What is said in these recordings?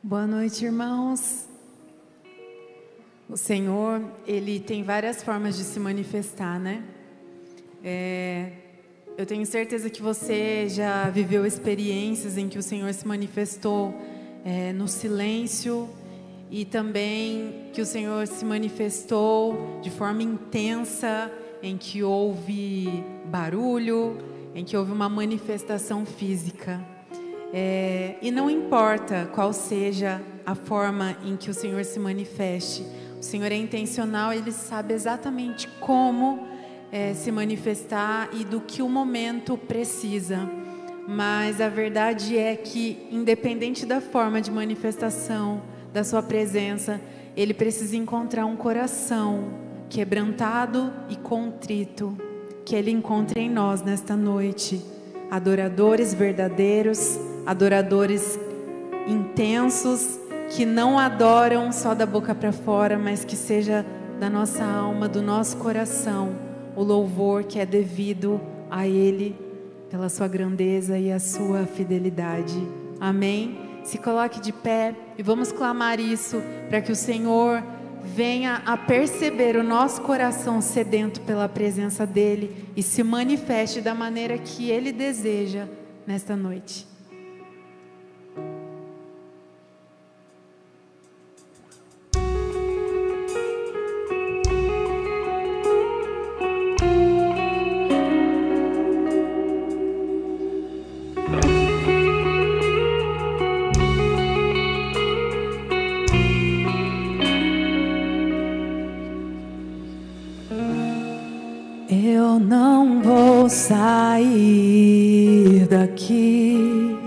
Boa noite, irmãos. O Senhor, Ele tem várias formas de se manifestar, né? Eu tenho certeza que você já viveu experiências em que o Senhor se manifestou no silêncio, e também que o Senhor se manifestou de forma intensa, em que houve barulho, em que houve uma manifestação física. E não importa qual seja a forma em que o Senhor se manifeste, o Senhor é intencional, Ele sabe exatamente como se manifestar e do que o momento precisa. Mas a verdade é que, independente da forma de manifestação da sua presença, Ele precisa encontrar um coração quebrantado e contrito, que Ele encontre em nós nesta noite. Adoradores verdadeiros, adoradores intensos, que não adoram só da boca para fora, mas que seja da nossa alma, do nosso coração, o louvor que é devido a Ele, pela sua grandeza e a sua fidelidade. Amém? Se coloque de pé e vamos clamar isso, para que o Senhor venha a perceber o nosso coração sedento pela presença dEle e se manifeste da maneira que Ele deseja nesta noite. Eu não vou sair daqui.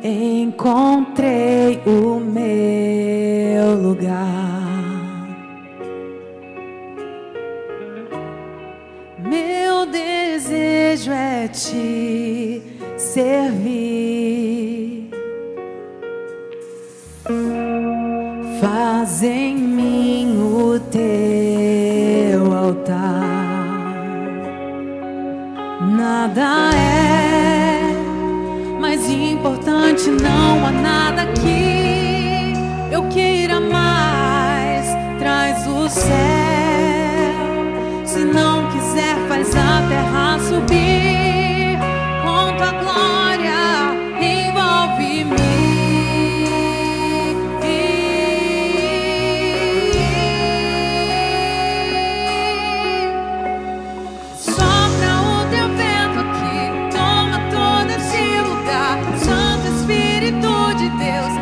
Encontrei o meu lugar. Meu desejo é te servir. Faz em mim o teu altar. Nada é mais importante, não há nada que eu queira mais. Traz o céu, se não quiser faz a terra subir. Com tua glória envolve-me. Deus,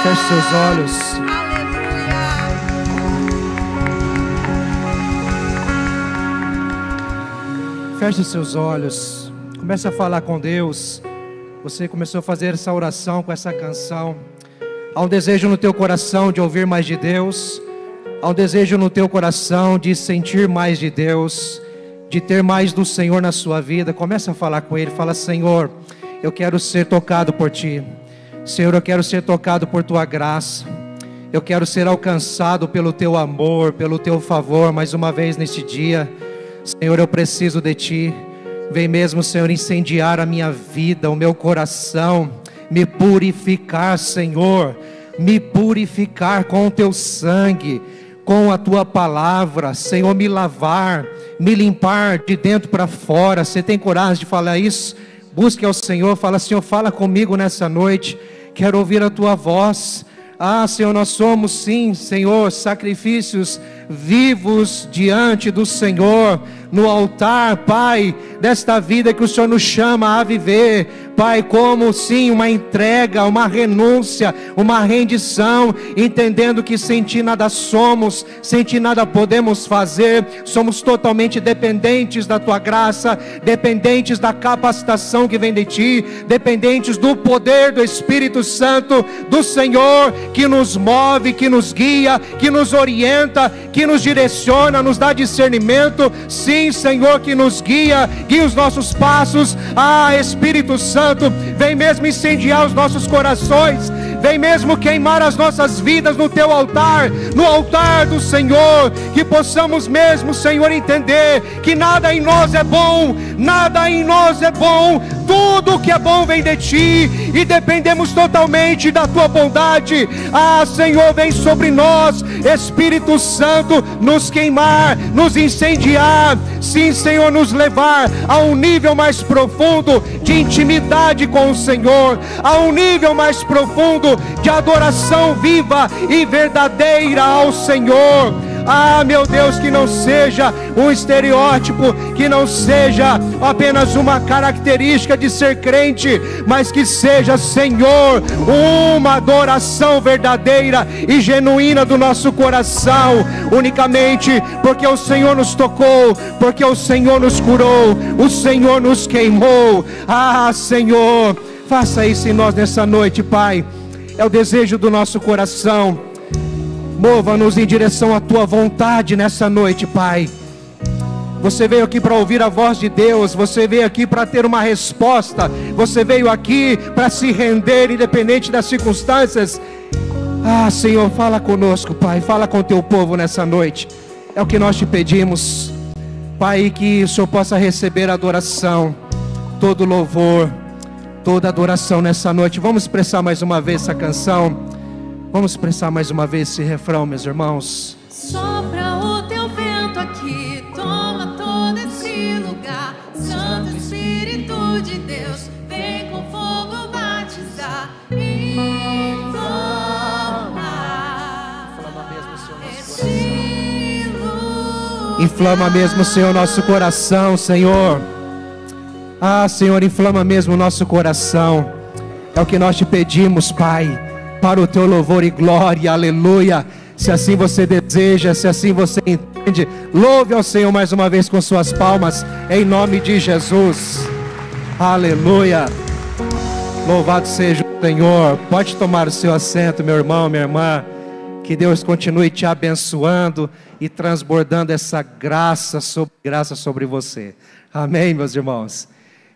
Feche seus olhos. Feche seus olhos. Comece a falar com Deus. Você começou a fazer essa oração com essa canção. Há um desejo no teu coração de ouvir mais de Deus. Há um desejo no teu coração de sentir mais de Deus, de ter mais do Senhor na sua vida. Comece a falar com Ele. Fala: Senhor, eu quero ser tocado por Ti. Senhor, eu quero ser tocado por Tua graça. Eu quero ser alcançado pelo Teu amor, pelo Teu favor. Mais uma vez neste dia, Senhor, eu preciso de Ti. Vem mesmo, Senhor, incendiar a minha vida, o meu coração, me purificar, Senhor, me purificar com o Teu sangue, com a Tua palavra, Senhor, me lavar, me limpar de dentro para fora. Você tem coragem de falar isso? Busque ao Senhor, fala: Senhor, fala comigo nessa noite, quero ouvir a Tua voz. Ah, Senhor, nós somos sim, Senhor, sacrifícios vivos diante do Senhor, no altar, Pai, desta vida que o Senhor nos chama a viver, Pai, como sim uma entrega, uma renúncia, uma rendição, entendendo que sem Ti nada somos, sem Ti nada podemos fazer, somos totalmente dependentes da Tua graça, dependentes da capacitação que vem de Ti, dependentes do poder do Espírito Santo do Senhor, que nos move, que nos guia, que nos orienta, que nos direciona, nos dá discernimento. Sim, Senhor, que nos guia os nossos passos. Ah, Espírito Santo, vem mesmo incendiar os nossos corações, vem mesmo queimar as nossas vidas no Teu altar, no altar do Senhor, que possamos mesmo, Senhor, entender que nada em nós é bom, nada em nós é bom, tudo que é bom vem de Ti, e dependemos totalmente da Tua bondade. Ah, Senhor, vem sobre nós, Espírito Santo, nos queimar, nos incendiar, sim, Senhor, nos levar a um nível mais profundo de intimidade com o Senhor, a um nível mais profundo de adoração viva e verdadeira ao Senhor. Ah, meu Deus, que não seja um estereótipo, que não seja apenas uma característica de ser crente, mas que seja, Senhor, uma adoração verdadeira e genuína do nosso coração, unicamente porque o Senhor nos tocou, porque o Senhor nos curou, o Senhor nos queimou. Ah, Senhor, faça isso em nós nessa noite, Pai. É o desejo do nosso coração. Mova-nos em direção à Tua vontade nessa noite, Pai. Você veio aqui para ouvir a voz de Deus, você veio aqui para ter uma resposta, você veio aqui para se render independente das circunstâncias. Ah, Senhor, fala conosco, Pai, fala com o Teu povo nessa noite. É o que nós te pedimos, Pai, que o Senhor possa receber a adoração, todo louvor, toda adoração nessa noite. Vamos expressar mais uma vez essa canção. Vamos expressar mais uma vez esse refrão, meus irmãos. Sopra o Teu vento aqui, toma todo esse lugar. Santo Espírito de Deus, vem com fogo batizar. Inflama mesmo, Senhor, nosso coração, Senhor. Ah, Senhor, inflama mesmo o nosso coração. É o que nós te pedimos, Pai, para o Teu louvor e glória, aleluia. Se assim você deseja, se assim você entende, louve ao Senhor mais uma vez com suas palmas, em nome de Jesus, aleluia. Louvado seja o Senhor. Pode tomar o seu assento, meu irmão, minha irmã. Que Deus continue te abençoando e transbordando essa graça sobre você. Amém, meus irmãos.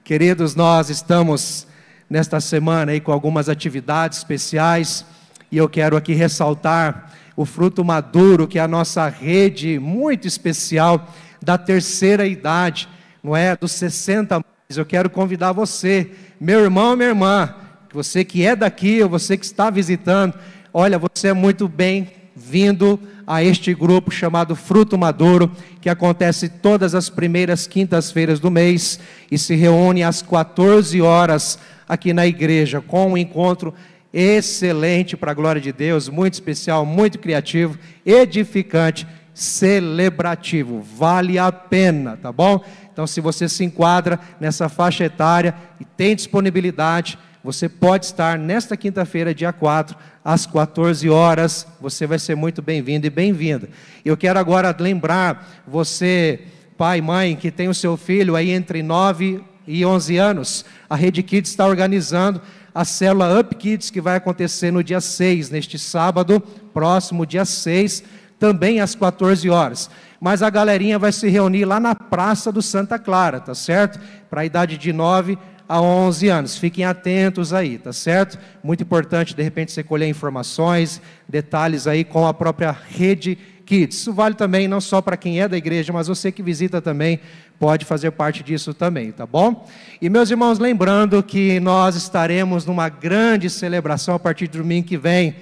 Queridos, nós estamos nesta semana aí com algumas atividades especiais, e eu quero aqui ressaltar o Fruto Maduro, que é a nossa rede muito especial da terceira idade, não é? Dos 60 mais. Eu quero convidar você, meu irmão, minha irmã, você que é daqui ou você que está visitando, olha, você é muito bem-vindo a este grupo chamado Fruto Maduro, que acontece todas as primeiras quintas-feiras do mês e se reúne às 14 horas aqui na igreja, com um encontro excelente para a glória de Deus, muito especial, muito criativo, edificante, celebrativo, vale a pena, tá bom? Então, se você se enquadra nessa faixa etária e tem disponibilidade, você pode estar nesta quinta-feira, dia 4, às 14 horas. Você vai ser muito bem-vindo e bem-vinda. Eu quero agora lembrar você, pai e mãe, que tem o seu filho aí entre 9 e 11 anos. A Rede Kids está organizando a célula Up Kids, que vai acontecer no dia 6, neste sábado, próximo dia 6, também às 14 horas. Mas a galerinha vai se reunir lá na Praça do Santa Clara, tá certo? Para a idade de 9 a 11 anos. Fiquem atentos aí, tá certo? Muito importante, de repente, você colher informações, detalhes aí com a própria Rede Kids. Isso vale também não só para quem é da igreja, mas você que visita também pode fazer parte disso também, tá bom? E meus irmãos, lembrando que nós estaremos numa grande celebração a partir do domingo que vem.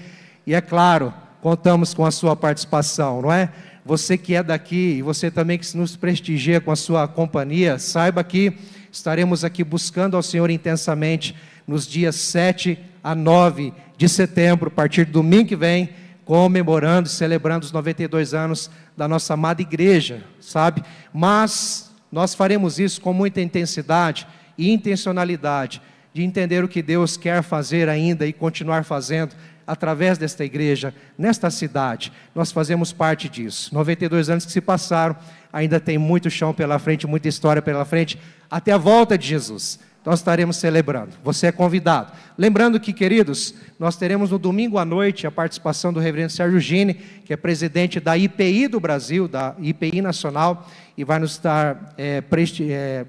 E é claro, contamos com a sua participação, não é? Você que é daqui e você também que nos prestigia com a sua companhia, saiba que estaremos aqui buscando ao Senhor intensamente nos dias 7 a 9 de setembro, a partir do domingo que vem, comemorando e celebrando os 92 anos da nossa amada igreja, sabe? Mas nós faremos isso com muita intensidade e intencionalidade, de entender o que Deus quer fazer ainda e continuar fazendo através desta igreja, nesta cidade. Nós fazemos parte disso. 92 anos que se passaram, ainda tem muito chão pela frente, muita história pela frente, até a volta de Jesus. Nós estaremos celebrando. Você é convidado. Lembrando que, queridos, nós teremos no domingo à noite a participação do reverendo Sérgio Gini, que é presidente da IPI do Brasil, da IPI Nacional, e vai nos estar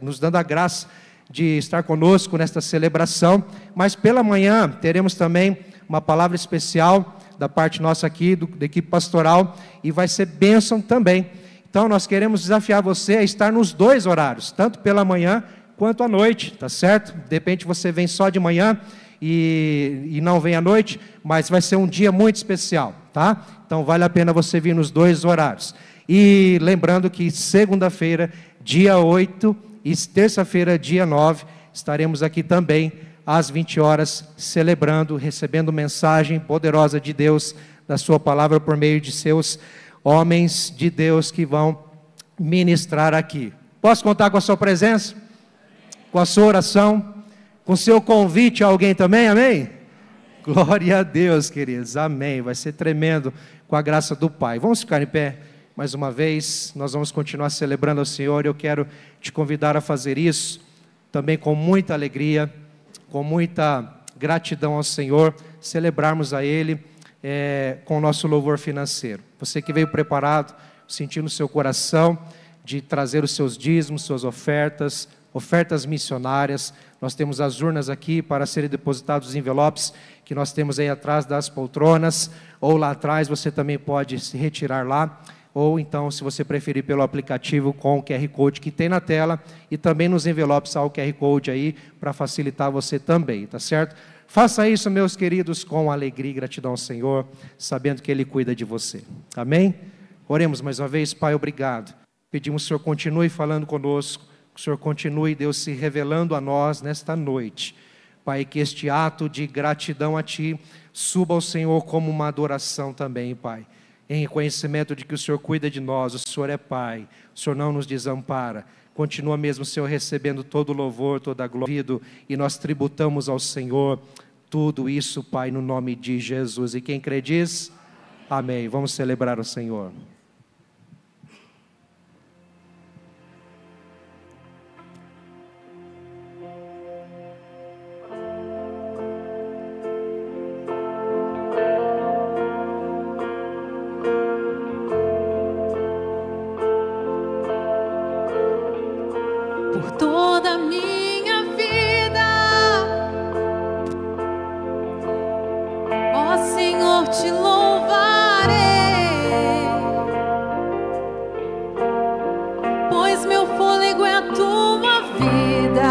nos dando a graça de estar conosco nesta celebração. Mas pela manhã teremos também uma palavra especial da parte nossa aqui, da equipe pastoral, e vai ser bênção também. Então nós queremos desafiar você a estar nos dois horários, tanto pela manhã quanto à noite, tá certo? De repente você vem só de manhã e não vem à noite, mas vai ser um dia muito especial, tá? Então vale a pena você vir nos dois horários. E lembrando que segunda-feira, dia 8, e terça-feira, dia 9, estaremos aqui também às 20 horas, celebrando, recebendo mensagem poderosa de Deus, da sua palavra por meio de seus homens de Deus que vão ministrar aqui. Posso contar com a sua presença? Com a sua oração? Com o seu convite a alguém também? Amém? Glória a Deus, queridos. Amém. Vai ser tremendo com a graça do Pai. Vamos ficar em pé mais uma vez. Nós vamos continuar celebrando ao Senhor. Eu quero te convidar a fazer isso também com muita alegria, com muita gratidão ao Senhor, celebrarmos a Ele com o nosso louvor financeiro. Você que veio preparado, sentindo o seu coração de trazer os seus dízimos, suas ofertas, ofertas missionárias. Nós temos as urnas aqui para serem depositados os envelopes que nós temos aí atrás das poltronas, ou lá atrás você também pode se retirar lá, ou então, se você preferir, pelo aplicativo com o QR Code que tem na tela, e também nos envelopes há o QR Code aí, para facilitar você também, tá certo? Faça isso, meus queridos, com alegria e gratidão ao Senhor, sabendo que Ele cuida de você. Amém? Oremos mais uma vez. Pai, obrigado. Pedimos que o Senhor continue falando conosco, que o Senhor continue, Deus, se revelando a nós nesta noite. Pai, que este ato de gratidão a Ti suba ao Senhor como uma adoração também, Pai. Em reconhecimento de que o Senhor cuida de nós, o Senhor é Pai, o Senhor não nos desampara. Continua mesmo, Senhor, recebendo todo o louvor, toda a glória, e nós tributamos ao Senhor tudo isso, Pai, no nome de Jesus. E quem crê diz, amém. Vamos celebrar o Senhor. Por toda a minha vida, ó Senhor, te louvarei, pois meu fôlego é a tua vida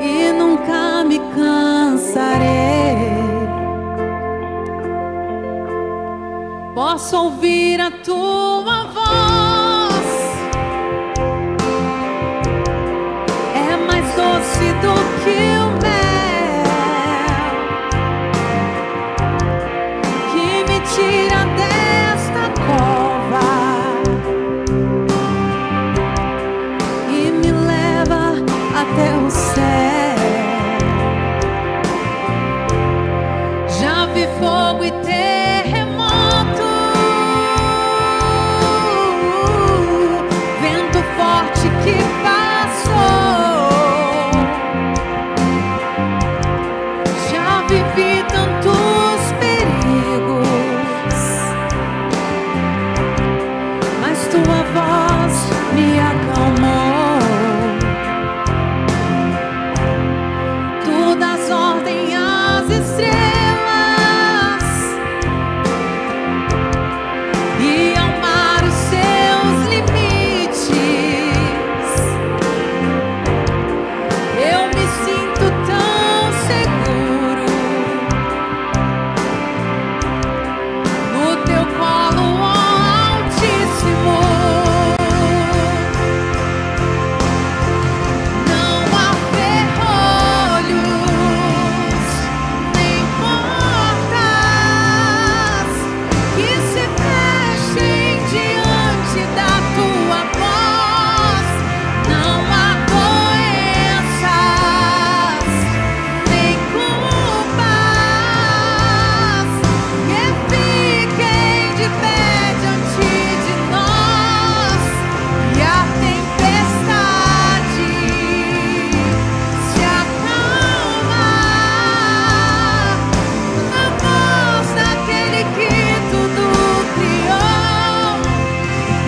e nunca me cansarei. Posso ouvir a tua voz, é mais doce do que o mel, que me tira desta cova e me leva até o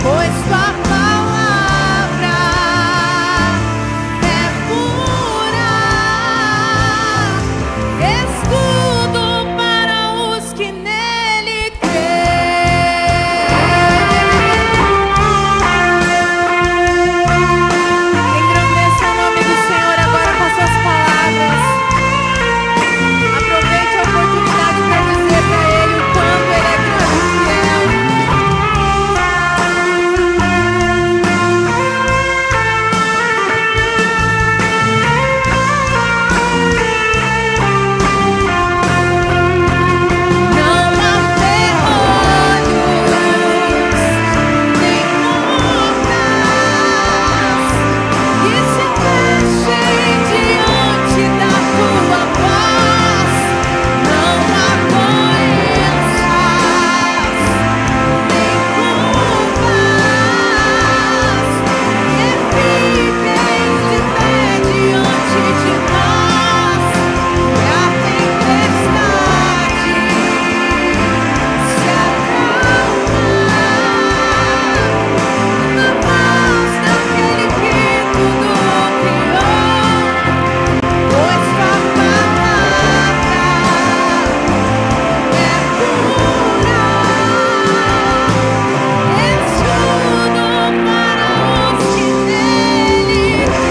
pois tua palavra é pura, escudo para os que nele creem. Engrandeça o nome do Senhor agora com as suas palavras. Aproveite a oportunidade para dizer para Ele o quanto Ele é grande e fiel. Não há ferrolhos nem portas que se fechem diante da tua voz. Não há doenças nem culpas que fiquem de pé diante de nós. E a tempestade se acalma na voz daquele que tudo criou, pois tua palavra é pura, escudo para os que nele creem.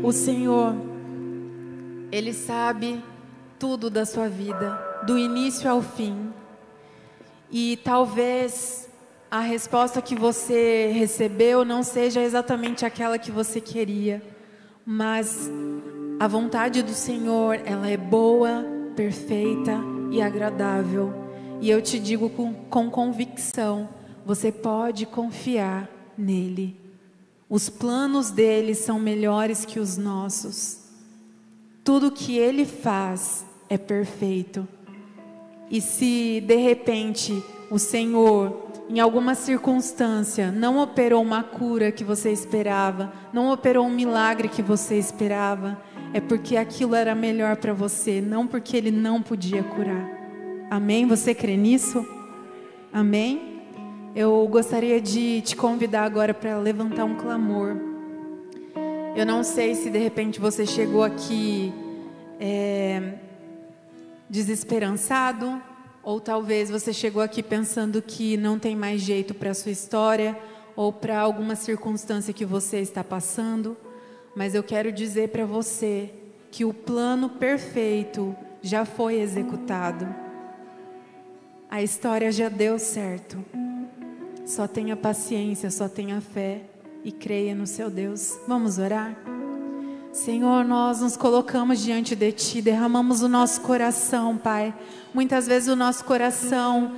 O Senhor, Ele sabe tudo da sua vida, do início ao fim. E talvez a resposta que você recebeu não seja exatamente aquela que você queria, mas a vontade do Senhor, ela é boa, perfeita e agradável. E eu te digo com convicção, você pode confiar nele. Os planos dele são melhores que os nossos. Tudo que ele faz é perfeito. E se de repente o Senhor, em alguma circunstância, não operou uma cura que você esperava, não operou um milagre que você esperava, é porque aquilo era melhor para você, não porque ele não podia curar. Amém? Você crê nisso? Amém? Eu gostaria de te convidar agora para levantar um clamor. Eu não sei se de repente você chegou aqui desesperançado, ou talvez você chegou aqui pensando que não tem mais jeito para a sua história, ou para alguma circunstância que você está passando. Mas eu quero dizer para você que o plano perfeito já foi executado. A história já deu certo. Só tenha paciência, só tenha fé e creia no seu Deus. Vamos orar? Senhor, nós nos colocamos diante de Ti, derramamos o nosso coração, Pai. Muitas vezes o nosso coração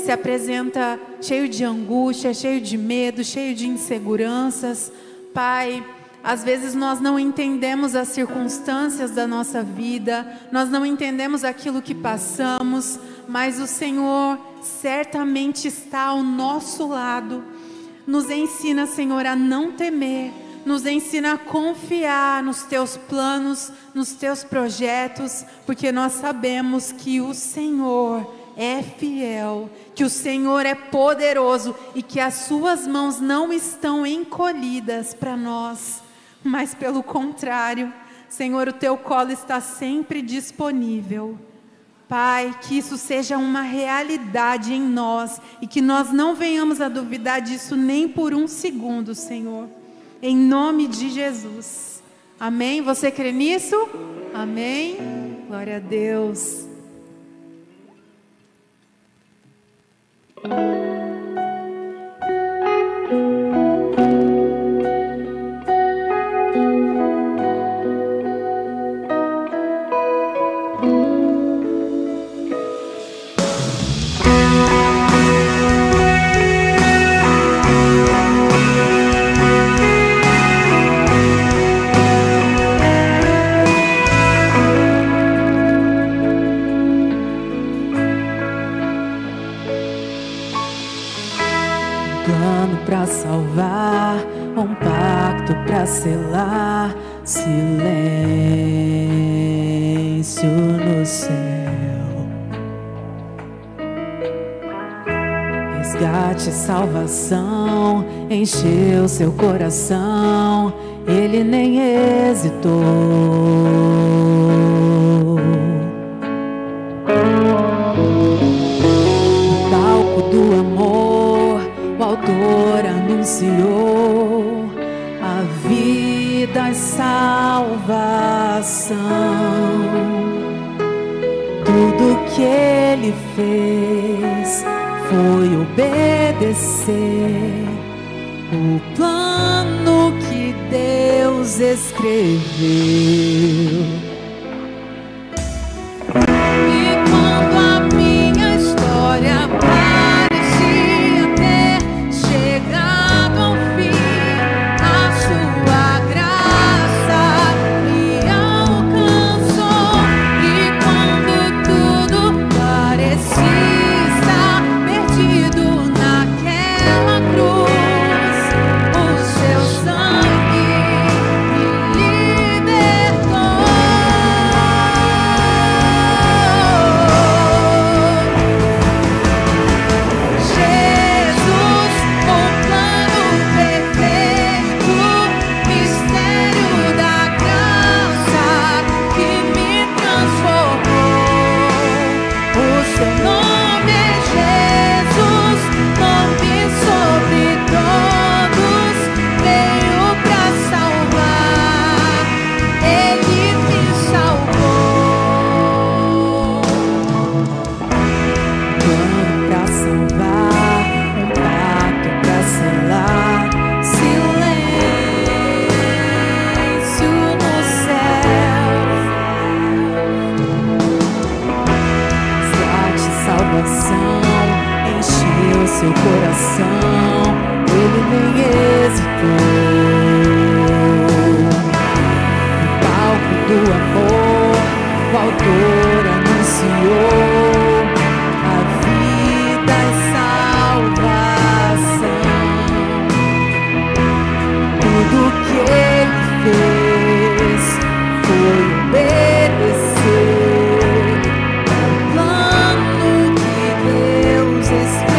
se apresenta cheio de angústia, cheio de medo, cheio de inseguranças. Pai, às vezes nós não entendemos as circunstâncias da nossa vida, nós não entendemos aquilo que passamos, mas o Senhor certamente está ao nosso lado. Nos ensina, Senhor, a não temer, nos ensina a confiar nos Teus planos, nos Teus projetos, porque nós sabemos que o Senhor é fiel, que o Senhor é poderoso e que as Suas mãos não estão encolhidas para nós, mas pelo contrário, Senhor, o Teu colo está sempre disponível. Pai, que isso seja uma realidade em nós e que nós não venhamos a duvidar disso nem por um segundo, Senhor. Em nome de Jesus. Amém? Você crê nisso? Amém? Glória a Deus. silêncio no céu, resgate, salvação encheu seu coração, ele nem hesitou. No palco do amor, o autor anunciou a vida e salvação. Tudo que ele fez foi obedecer o plano que Deus escreveu. E quando a minha história parecia ter chegado ao fim, a sua graça me alcançou. E quando tudo parecia estar perdido naquela cruz, o seu sangue me libertou. Jesus, o plano perfeito, mistério da graça que me transformou. O seu nome é Jesus, nome sobre todos, veio pra salvar, ele me salvou. Plano pra salvar, um pacto pra selar, silêncio no céu, resgate, salvação encheu seu coração, ele nem hesitou. No palco do amor, o autor anunciou a vida e salvação. Tudo que ele fez foi obedecer o plano que Deus escreveu.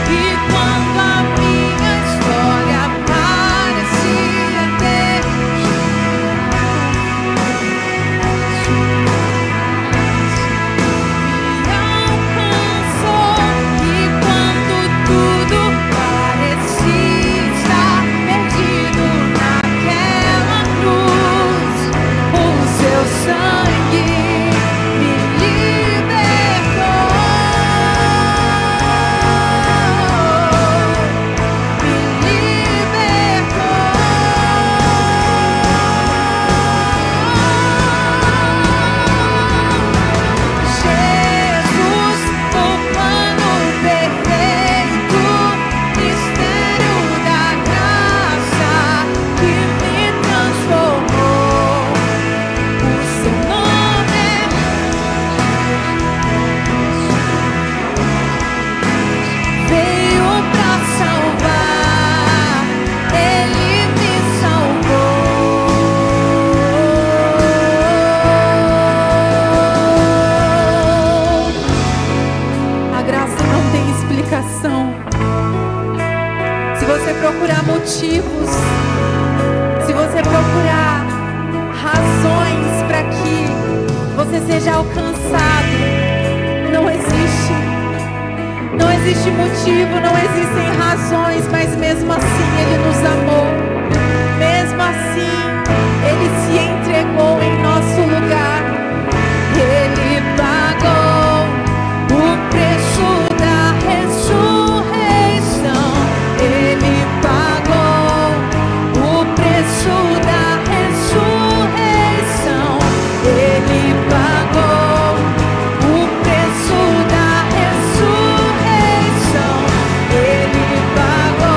E quando a minha história parecia ter me alcançou, e quando tudo parecia estar perdido naquela cruz, o seu sangue me libertou. Jesus, o plano perfeito, mistério da graça que me transformou. O seu nome veio pra salvar, ele me salvou. A graça não tem explicação. Se você procurar motivos, se você procurar razões para que você seja alcançado, não existe. Não existe motivo, não existem razões, mas mesmo assim Ele nos amou. Mesmo assim, Ele se entregou em nosso lugar. Ele pagou o preço da ressurreição. Ele pagou o preço da ressurreição. Ele pagou o preço da ressurreição. Ele pagou.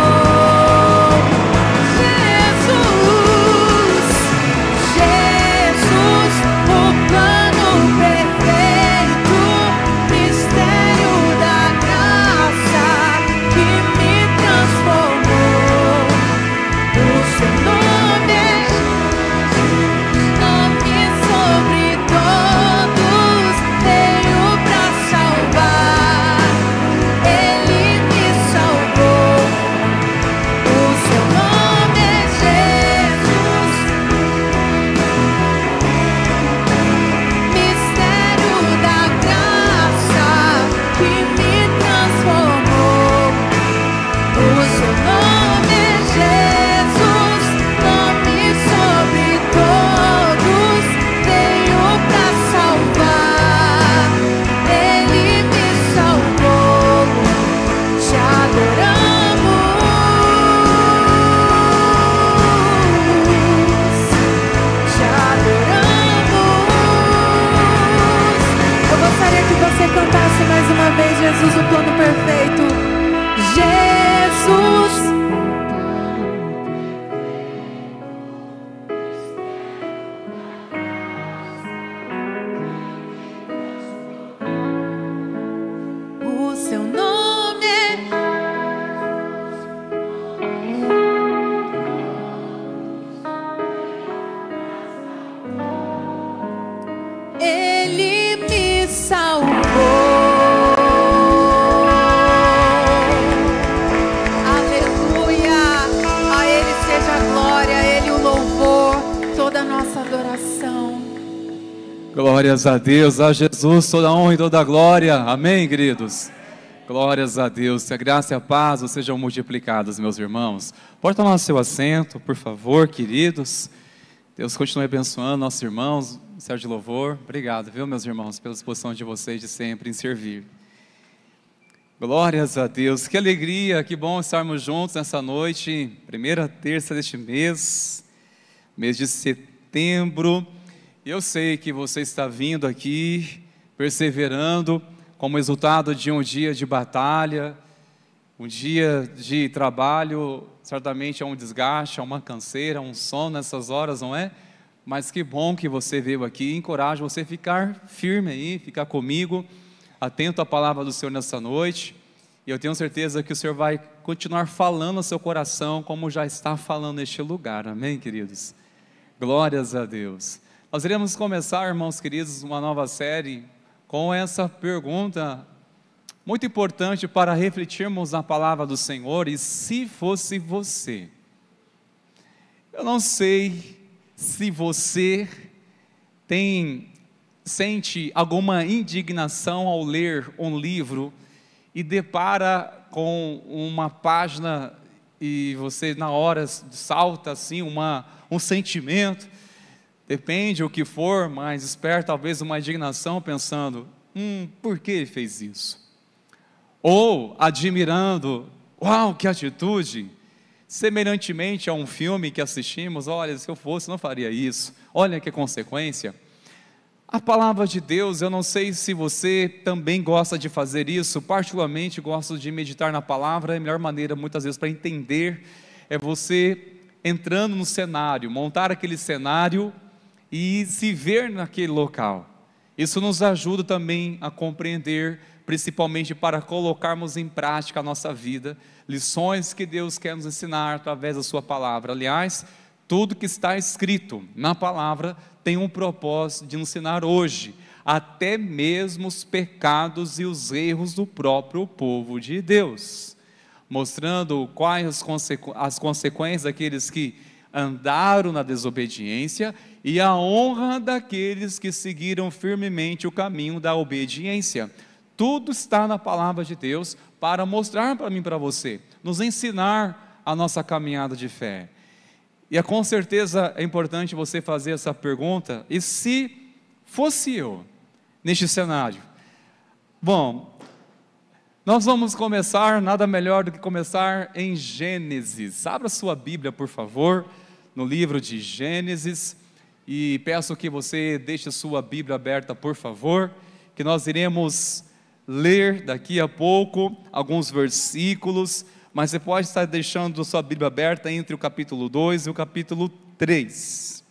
Glórias a Deus, a Jesus, toda a honra e toda a glória. Amém, queridos? Glórias a Deus, que a graça e a paz sejam multiplicadas, meus irmãos. Pode tomar seu assento, por favor, queridos. Deus continue abençoando nossos irmãos, Ministério de Louvor. Obrigado, viu, meus irmãos, pela disposição de vocês de sempre em servir. Glórias a Deus, que alegria, que bom estarmos juntos nessa noite, primeira terça deste mês de setembro. Eu sei que você está vindo aqui, perseverando, como resultado de um dia de batalha, um dia de trabalho. Certamente é um desgaste, é uma canseira, um sono nessas horas, não é? Mas que bom que você veio aqui, encorajo você a ficar firme aí, ficar comigo, atento à palavra do Senhor nessa noite. E eu tenho certeza que o Senhor vai continuar falando ao seu coração, como já está falando neste lugar, amém, queridos? Glórias a Deus. Nós iremos começar, irmãos queridos, uma nova série com essa pergunta muito importante para refletirmos na palavra do Senhor. E se fosse você? Eu não sei se você sente alguma indignação ao ler um livro e depara com uma página e você na hora salta assim um sentimento. Depende o que for, mas espera talvez uma indignação pensando, por que ele fez isso? Ou admirando, uau, que atitude! Semelhantemente a um filme que assistimos, olha, se eu fosse não faria isso, olha que consequência. A palavra de Deus, eu não sei se você também gosta de fazer isso, particularmente gosto de meditar na palavra. A melhor maneira muitas vezes para entender é você entrando no cenário, montar aquele cenário e se ver naquele local. Isso nos ajuda também a compreender, principalmente para colocarmos em prática a nossa vida, lições que Deus quer nos ensinar através da sua palavra. Aliás, tudo que está escrito na palavra tem um propósito de nos ensinar hoje, até mesmo os pecados e os erros do próprio povo de Deus, mostrando quais as consequências daqueles que andaram na desobediência e a honra daqueles que seguiram firmemente o caminho da obediência. Tudo está na palavra de Deus para mostrar para mim e para você, nos ensinar a nossa caminhada de fé. E com certeza é importante você fazer essa pergunta: e se fosse eu neste cenário? Bom, nós vamos começar, nada melhor do que começar em Gênesis. Abra sua Bíblia, por favor, no livro de Gênesis, e peço que você deixe sua Bíblia aberta, por favor, que nós iremos ler daqui a pouco alguns versículos, mas você pode estar deixando sua Bíblia aberta entre o capítulo 2 e o capítulo 3.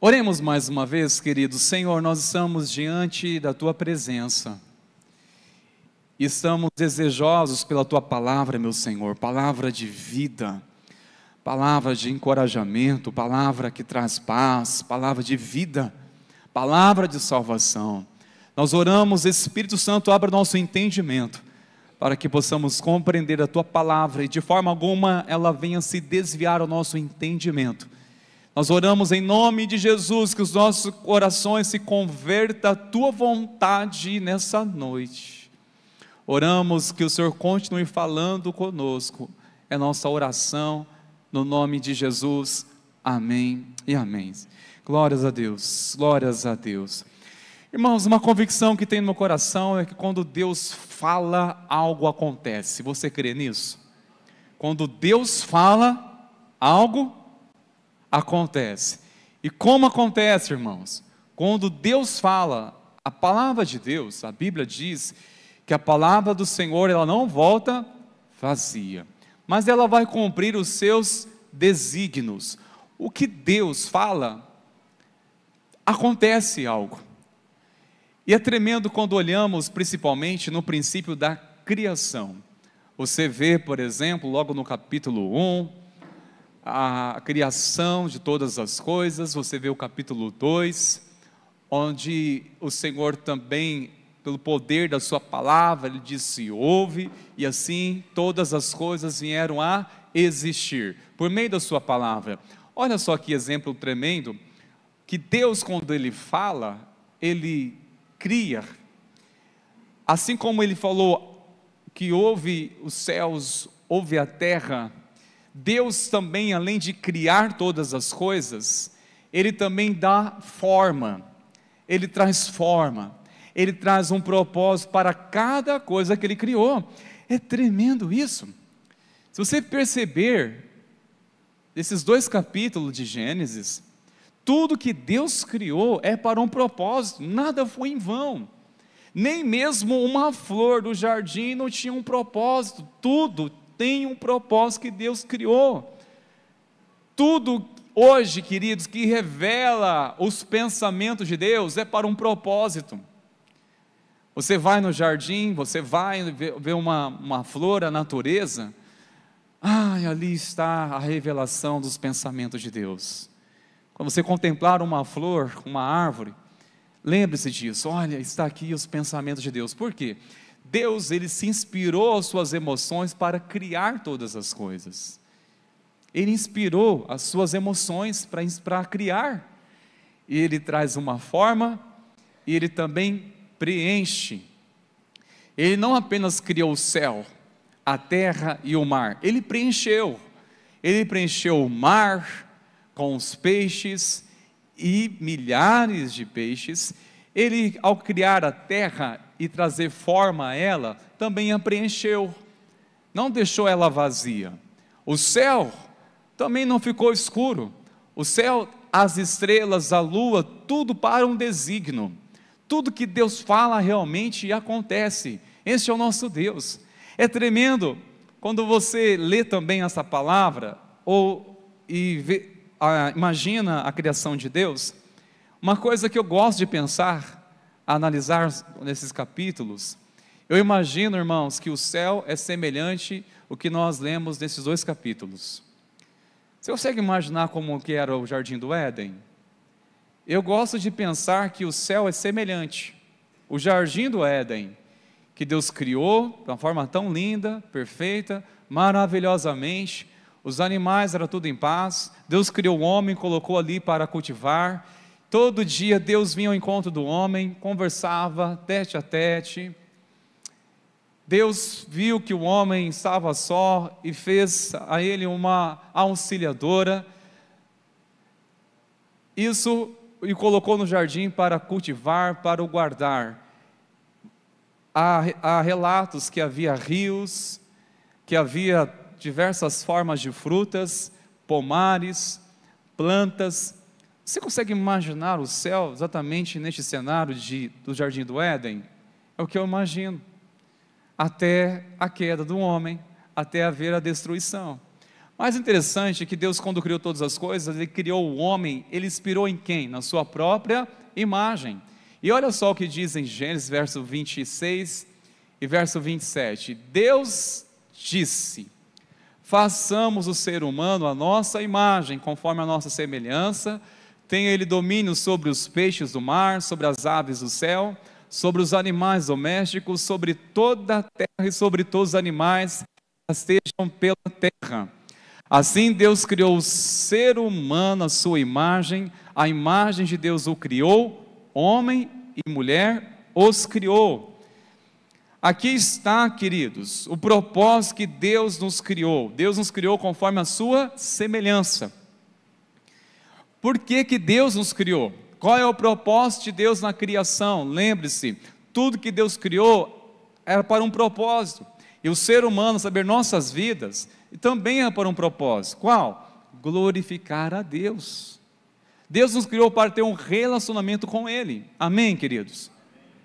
Oremos mais uma vez, queridos. Senhor, nós estamos diante da Tua presença, estamos desejosos pela Tua palavra, meu Senhor, palavra de vida, palavra de encorajamento, palavra que traz paz, palavra de vida, palavra de salvação. Nós oramos, Espírito Santo, abra nosso entendimento, para que possamos compreender a Tua palavra e de forma alguma ela venha se desviar ao nosso entendimento. Nós oramos em nome de Jesus, que os nossos corações se convertam à Tua vontade nessa noite. Oramos que o Senhor continue falando conosco, é nossa oração, no nome de Jesus, amém e amém. Glórias a Deus, glórias a Deus. Irmãos, uma convicção que tem no meu coração é que quando Deus fala, algo acontece. Você crê nisso? Quando Deus fala, algo acontece. E como acontece, irmãos? Quando Deus fala, a palavra de Deus, a Bíblia diz que a palavra do Senhor, ela não volta vazia, mas ela vai cumprir os seus desígnios. O que Deus fala, acontece algo. E é tremendo quando olhamos principalmente no princípio da criação. Você vê, por exemplo, logo no capítulo 1, a criação de todas as coisas. Você vê o capítulo 2, onde o Senhor também, pelo poder da sua palavra, Ele disse: ouve, e assim todas as coisas vieram a existir, por meio da sua palavra. Olha só que exemplo tremendo. que Deus, quando Ele fala, Ele cria. Assim como Ele falou que houve os céus, houve a terra, Deus também, além de criar todas as coisas, Ele também dá forma, Ele traz forma, Ele traz um propósito para cada coisa que Ele criou. É tremendo isso. Se você perceber, esses 2 capítulos de Gênesis, tudo que Deus criou é para um propósito, nada foi em vão. Nem mesmo uma flor do jardim não tinha um propósito, tudo tem um propósito que Deus criou. Tudo hoje, queridos, que revela os pensamentos de Deus é para um propósito. Você vai no jardim, você vai ver uma flor, a natureza, ali está a revelação dos pensamentos de Deus. Quando você contemplar uma flor, uma árvore, lembre-se disso, olha, está aqui os pensamentos de Deus. Por quê? Deus, Ele se inspirou as suas emoções para criar todas as coisas. Ele inspirou as suas emoções para criar. E Ele traz uma forma, e Ele também preenche. Ele não apenas criou o céu, a terra e o mar. Ele preencheu o mar com os peixes e milhares de peixes. Ele, ao criar a terra e trazer forma a ela, também a preencheu, não deixou ela vazia. O céu também não ficou escuro. O céu, as estrelas, a lua, tudo para um desígnio. Tudo que Deus fala realmente acontece. Esse é o nosso Deus. É tremendo quando você lê também essa palavra imagina a criação de Deus. Uma coisa que eu gosto de pensar, analisar nesses capítulos, eu imagino, irmãos, que o céu é semelhante ao que nós lemos nesses 2 capítulos. Você consegue imaginar como que era o jardim do Éden? Eu gosto de pensar que o céu é semelhante. O jardim do Éden, que Deus criou de uma forma tão linda, perfeita, maravilhosamente. Os animais eram tudo em paz. Deus criou o homem, colocou ali para cultivar. Todo dia Deus vinha ao encontro do homem, conversava tete a tete. Deus viu que o homem estava só e fez a ele uma auxiliadora. Isso e colocou no jardim para cultivar, para o guardar. Há relatos que havia rios, que havia diversas formas de frutas, pomares, plantas. Você consegue imaginar o céu exatamente neste cenário do jardim do Éden? É o que eu imagino. Até a queda do homem, até haver a destruição. Mais interessante é que Deus, quando criou todas as coisas, Ele criou o homem, Ele inspirou em quem? Na sua própria imagem. E olha só o que diz em Gênesis, verso 26 e verso 27. Deus disse: façamos o ser humano à nossa imagem, conforme a nossa semelhança, tenha ele domínio sobre os peixes do mar, sobre as aves do céu, sobre os animais domésticos, sobre toda a terra e sobre todos os animais que estejam pela terra. Assim Deus criou o ser humano à sua imagem, a imagem de Deus o criou, homem e mulher os criou. Aqui está, queridos, o propósito que Deus nos criou. Deus nos criou conforme a sua semelhança. Por que Deus nos criou? Qual é o propósito de Deus na criação? Lembre-se, tudo que Deus criou era para um propósito. E o ser humano, saber nossas vidas, também é para um propósito. Qual? Glorificar a Deus. Deus nos criou para ter um relacionamento com Ele. Amém, queridos?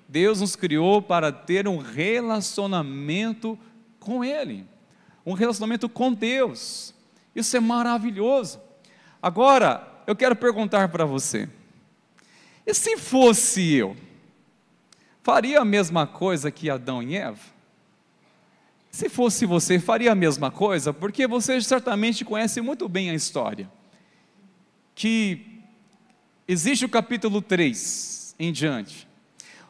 Deus nos criou para ter um relacionamento com Ele. Um relacionamento com Deus. Isso é maravilhoso. Agora, eu quero perguntar para você. E se fosse eu? Faria a mesma coisa que Adão e Eva? Se fosse você, faria a mesma coisa? Porque você certamente conhece muito bem a história. Que existe o capítulo 3 em diante.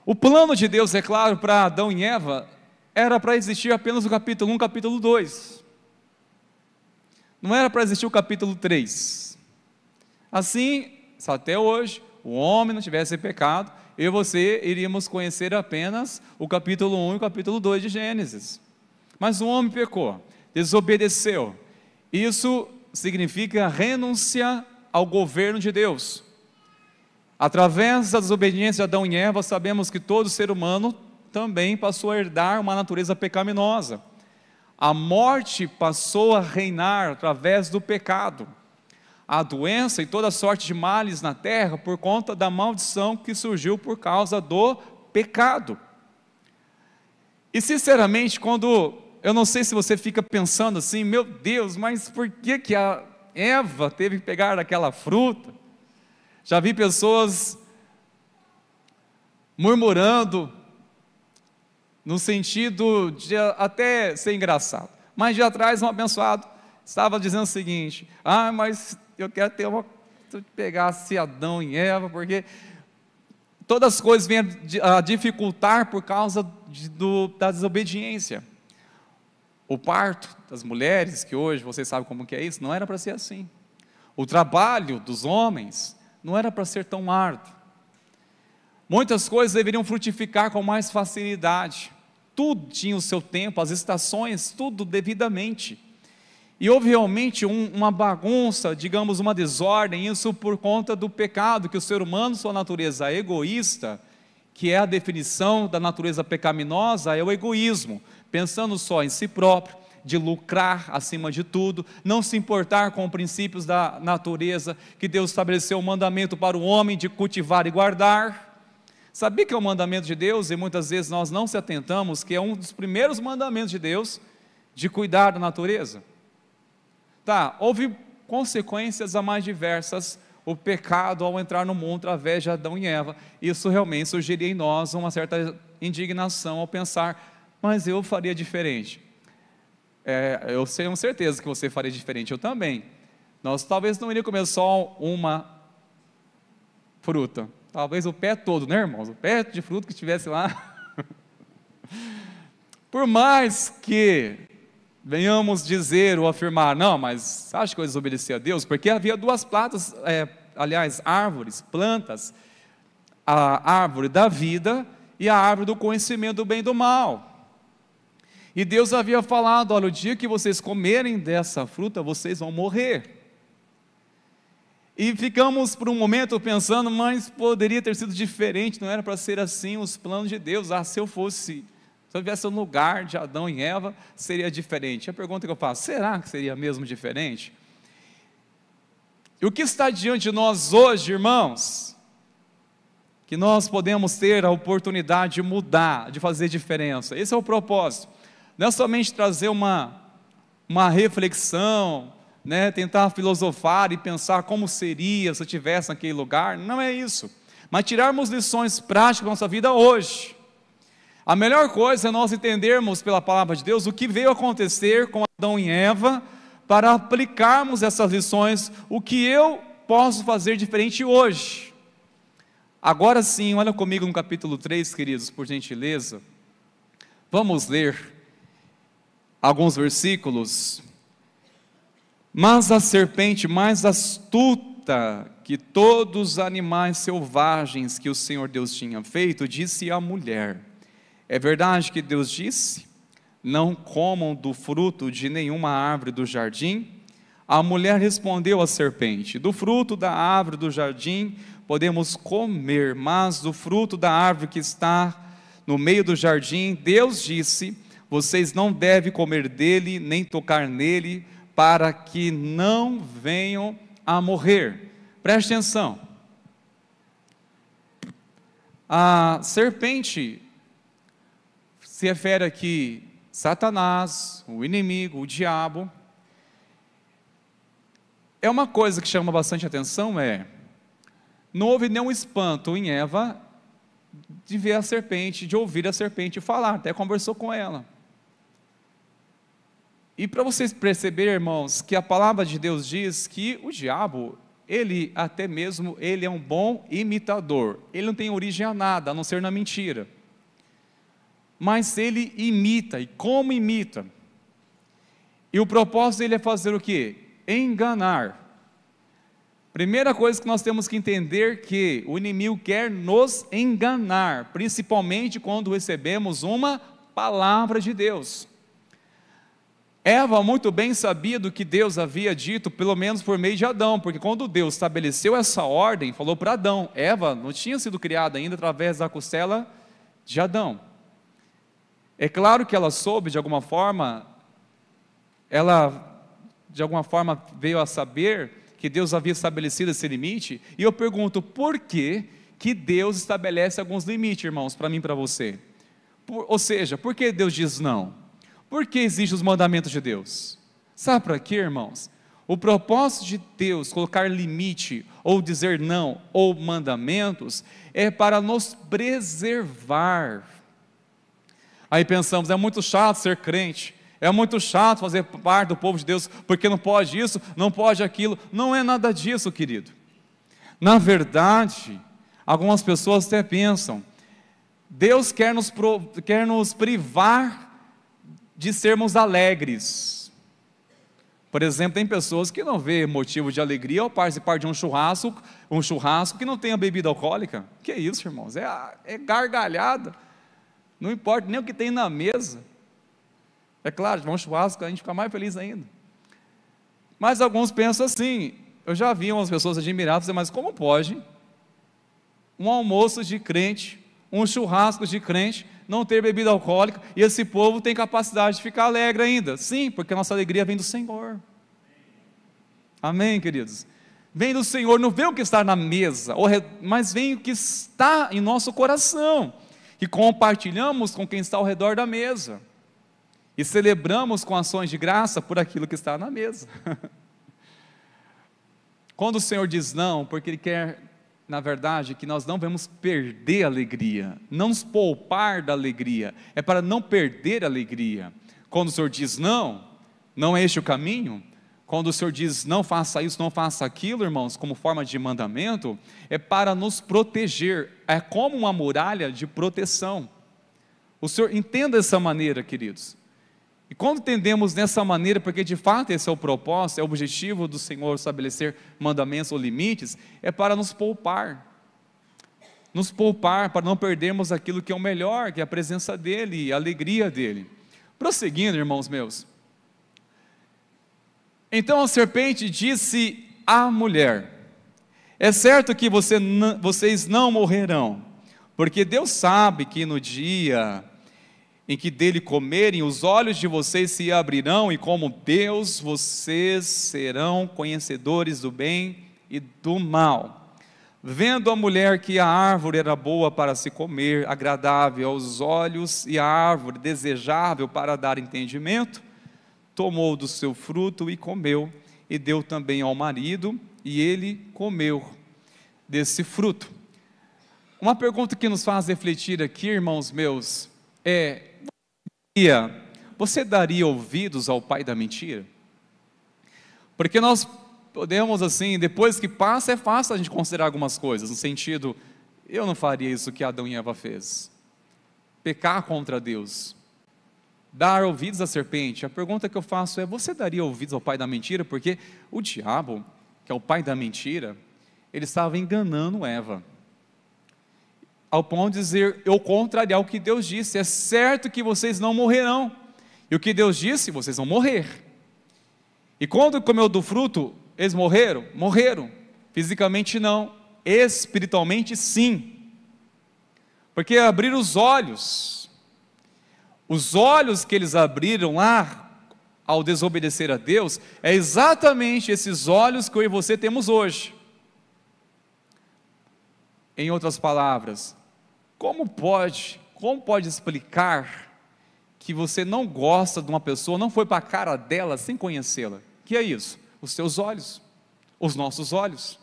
O plano de Deus, é claro, para Adão e Eva, era para existir apenas o capítulo 1, capítulo 2. Não era para existir o capítulo 3. Assim, se até hoje o homem não tivesse pecado, eu e você iríamos conhecer apenas o capítulo 1 e o capítulo 2 de Gênesis. Mas o homem pecou, desobedeceu. Isso significa renúncia ao governo de Deus. Através da desobediência de Adão e Eva, sabemos que todo ser humano também passou a herdar uma natureza pecaminosa. A morte passou a reinar através do pecado. A doença e toda sorte de males na terra por conta da maldição que surgiu por causa do pecado. E sinceramente, eu não sei se você fica pensando assim, meu Deus, mas por que a Eva teve que pegar aquela fruta? Já vi pessoas murmurando, no sentido de até ser engraçado. Mas de atrás um abençoado estava dizendo o seguinte: mas eu quero pegasse Adão e Eva, porque todas as coisas vêm a dificultar por causa da desobediência. O parto das mulheres, que hoje vocês sabem como que é isso, não era para ser assim. O trabalho dos homens não era para ser tão árduo. Muitas coisas deveriam frutificar com mais facilidade. Tudo tinha o seu tempo, as estações, tudo devidamente. E houve realmente uma bagunça, digamos uma desordem, isso por conta do pecado, que o ser humano, sua natureza egoísta, que é a definição da natureza pecaminosa, é o egoísmo, pensando só em si próprio, de lucrar acima de tudo, não se importar com os princípios da natureza, que Deus estabeleceu um mandamento para o homem de cultivar e guardar. Sabia que é o mandamento de Deus, e muitas vezes nós não se atentamos, que é um dos primeiros mandamentos de Deus, de cuidar da natureza? Houve consequências a mais diversas, o pecado ao entrar no mundo através de Adão e Eva. Isso realmente surgiria em nós uma certa indignação ao pensar, mas eu faria diferente. Eu tenho certeza que você faria diferente, eu também. Nós talvez não iríamos comer só uma fruta, talvez o pé todo, né, irmãos? O pé de fruta que estivesse lá. Por mais que venhamos dizer ou afirmar, não, mas acho que eu desobedeci a Deus, porque havia duas árvores, plantas, a árvore da vida e a árvore do conhecimento do bem e do mal. E Deus havia falado: olha, o dia que vocês comerem dessa fruta, vocês vão morrer. E ficamos por um momento pensando, mas poderia ter sido diferente, não era para ser assim os planos de Deus. Se eu tivesse no lugar de Adão e Eva, seria diferente. A pergunta que eu faço: será que seria mesmo diferente? E o que está diante de nós hoje, irmãos, que nós podemos ter a oportunidade de mudar, de fazer diferença? Esse é o propósito. Não é somente trazer uma reflexão, tentar filosofar e pensar como seria se eu estivesse naquele lugar. Não é isso, mas tirarmos lições práticas da nossa vida hoje. A melhor coisa é nós entendermos pela palavra de Deus o que veio acontecer com Adão e Eva, para aplicarmos essas lições, o que eu posso fazer diferente hoje. Agora sim, olha comigo no capítulo 3, queridos, por gentileza. Vamos ler alguns versículos. Mas a serpente, mais astuta que todos os animais selvagens que o Senhor Deus tinha feito, disse à mulher: é verdade que Deus disse: não comam do fruto de nenhuma árvore do jardim? A mulher respondeu à serpente: do fruto da árvore do jardim podemos comer, mas do fruto da árvore que está no meio do jardim, Deus disse: vocês não devem comer dele, nem tocar nele, para que não venham a morrer. Preste atenção. A serpente se refere aqui Satanás, o inimigo, o diabo. É uma coisa que chama bastante atenção, não houve nenhum espanto em Eva de ver a serpente, de ouvir a serpente falar, até conversou com ela. E para vocês perceberem, irmãos, que a palavra de Deus diz que o diabo, ele é um bom imitador. Ele não tem origem a nada, a não ser na mentira. Mas ele imita, e como imita? E o propósito dele é fazer o quê? Enganar. Primeira coisa que nós temos que entender que o inimigo quer nos enganar, principalmente quando recebemos uma palavra de Deus. Eva muito bem sabia do que Deus havia dito, pelo menos por meio de Adão, porque quando Deus estabeleceu essa ordem, falou para Adão, Eva não tinha sido criada ainda através da costela de Adão. É claro que ela soube de alguma forma, veio a saber que Deus havia estabelecido esse limite, e eu pergunto, por que Deus estabelece alguns limites, irmãos, para mim e para você? Ou seja, por que Deus diz não? Por que existem os mandamentos de Deus? Sabe para quê, irmãos? O propósito de Deus colocar limite, ou dizer não, ou mandamentos, é para nos preservar. Aí pensamos, é muito chato ser crente, é muito chato fazer parte do povo de Deus, porque não pode isso, não pode aquilo. Não é nada disso, querido. Na verdade, algumas pessoas até pensam, Deus quer nos privar de sermos alegres. Por exemplo, tem pessoas que não vê motivo de alegria ao participar de um churrasco que não tenha bebida alcoólica. Que isso, irmãos? É gargalhada. Não importa nem o que tem na mesa. É claro, um churrasco a gente fica mais feliz ainda. Mas alguns pensam assim, eu já vi umas pessoas admiradas, mas como pode um almoço de crente, um churrasco de crente, não ter bebida alcoólica, e esse povo tem capacidade de ficar alegre ainda? Sim, porque a nossa alegria vem do Senhor. Amém, queridos? Vem do Senhor, não vem o que está na mesa, mas vem o que está em nosso coração, que compartilhamos com quem está ao redor da mesa, e celebramos com ações de graça por aquilo que está na mesa. Quando o Senhor diz não, porque Ele quer, na verdade, que nós não vamos perder a alegria, não nos poupar da alegria, é para não perder a alegria. Quando o Senhor diz não, não é este o caminho. Quando o Senhor diz não faça isso, não faça aquilo, irmãos, como forma de mandamento, é para nos proteger, é como uma muralha de proteção. O Senhor entenda dessa maneira, queridos. E quando entendemos dessa maneira, porque de fato esse é o propósito, é o objetivo do Senhor estabelecer mandamentos ou limites, é para nos poupar para não perdermos aquilo que é o melhor, que é a presença dEle, a alegria dEle. Prosseguindo, irmãos meus, então a serpente disse à mulher, é certo que vocês não morrerão, porque Deus sabe que no dia em que dele comerem, os olhos de vocês se abrirão, e como Deus, vocês serão conhecedores do bem e do mal. Vendo a mulher que a árvore era boa para se comer, agradável aos olhos, e a árvore desejável para dar entendimento, tomou do seu fruto e comeu, e deu também ao marido, e ele comeu desse fruto. Uma pergunta que nos faz refletir aqui, irmãos meus, é: você daria ouvidos ao pai da mentira? Porque nós podemos assim, depois que passa, é fácil a gente considerar algumas coisas, no sentido, eu não faria isso que Adão e Eva fez, pecar contra Deus, dar ouvidos à serpente. A pergunta que eu faço é: você daria ouvidos ao pai da mentira? Porque o diabo, que é o pai da mentira, ele estava enganando Eva, ao ponto de dizer, eu contrariar o que Deus disse, é certo que vocês não morrerão, e o que Deus disse, vocês vão morrer. E quando comeu do fruto, eles morreram? Morreram, fisicamente não, espiritualmente sim, porque abriram os olhos que eles abriram lá, ao desobedecer a Deus, é exatamente esses olhos que eu e você temos hoje. Em outras palavras, como pode explicar que você não gosta de uma pessoa, não foi para a cara dela sem conhecê-la? Que é isso? Os seus olhos, os nossos olhos.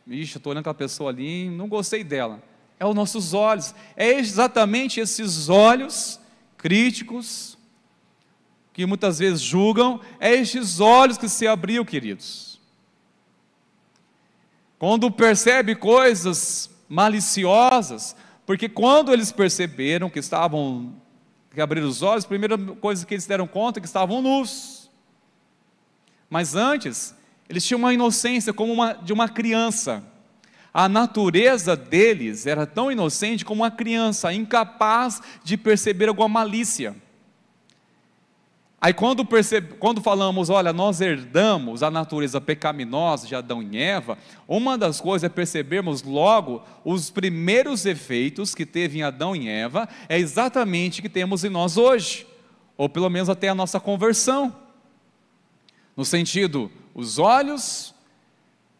Ixi, eu estou olhando aquela pessoa ali, não gostei dela. É os nossos olhos, é exatamente esses olhos críticos, que muitas vezes julgam, é estes olhos que se abriu, queridos. Quando percebe coisas maliciosas, porque quando eles perceberam que abriram os olhos, a primeira coisa que eles deram conta é que estavam nus. Mas antes, Eles tinham uma inocência como de uma criança. A natureza deles era tão inocente como uma criança, incapaz de perceber alguma malícia. Aí quando falamos, olha, nós herdamos a natureza pecaminosa de Adão e Eva, uma das coisas é percebermos logo os primeiros efeitos que teve em Adão e Eva, é exatamente o que temos em nós hoje, ou pelo menos até a nossa conversão. No sentido, os olhos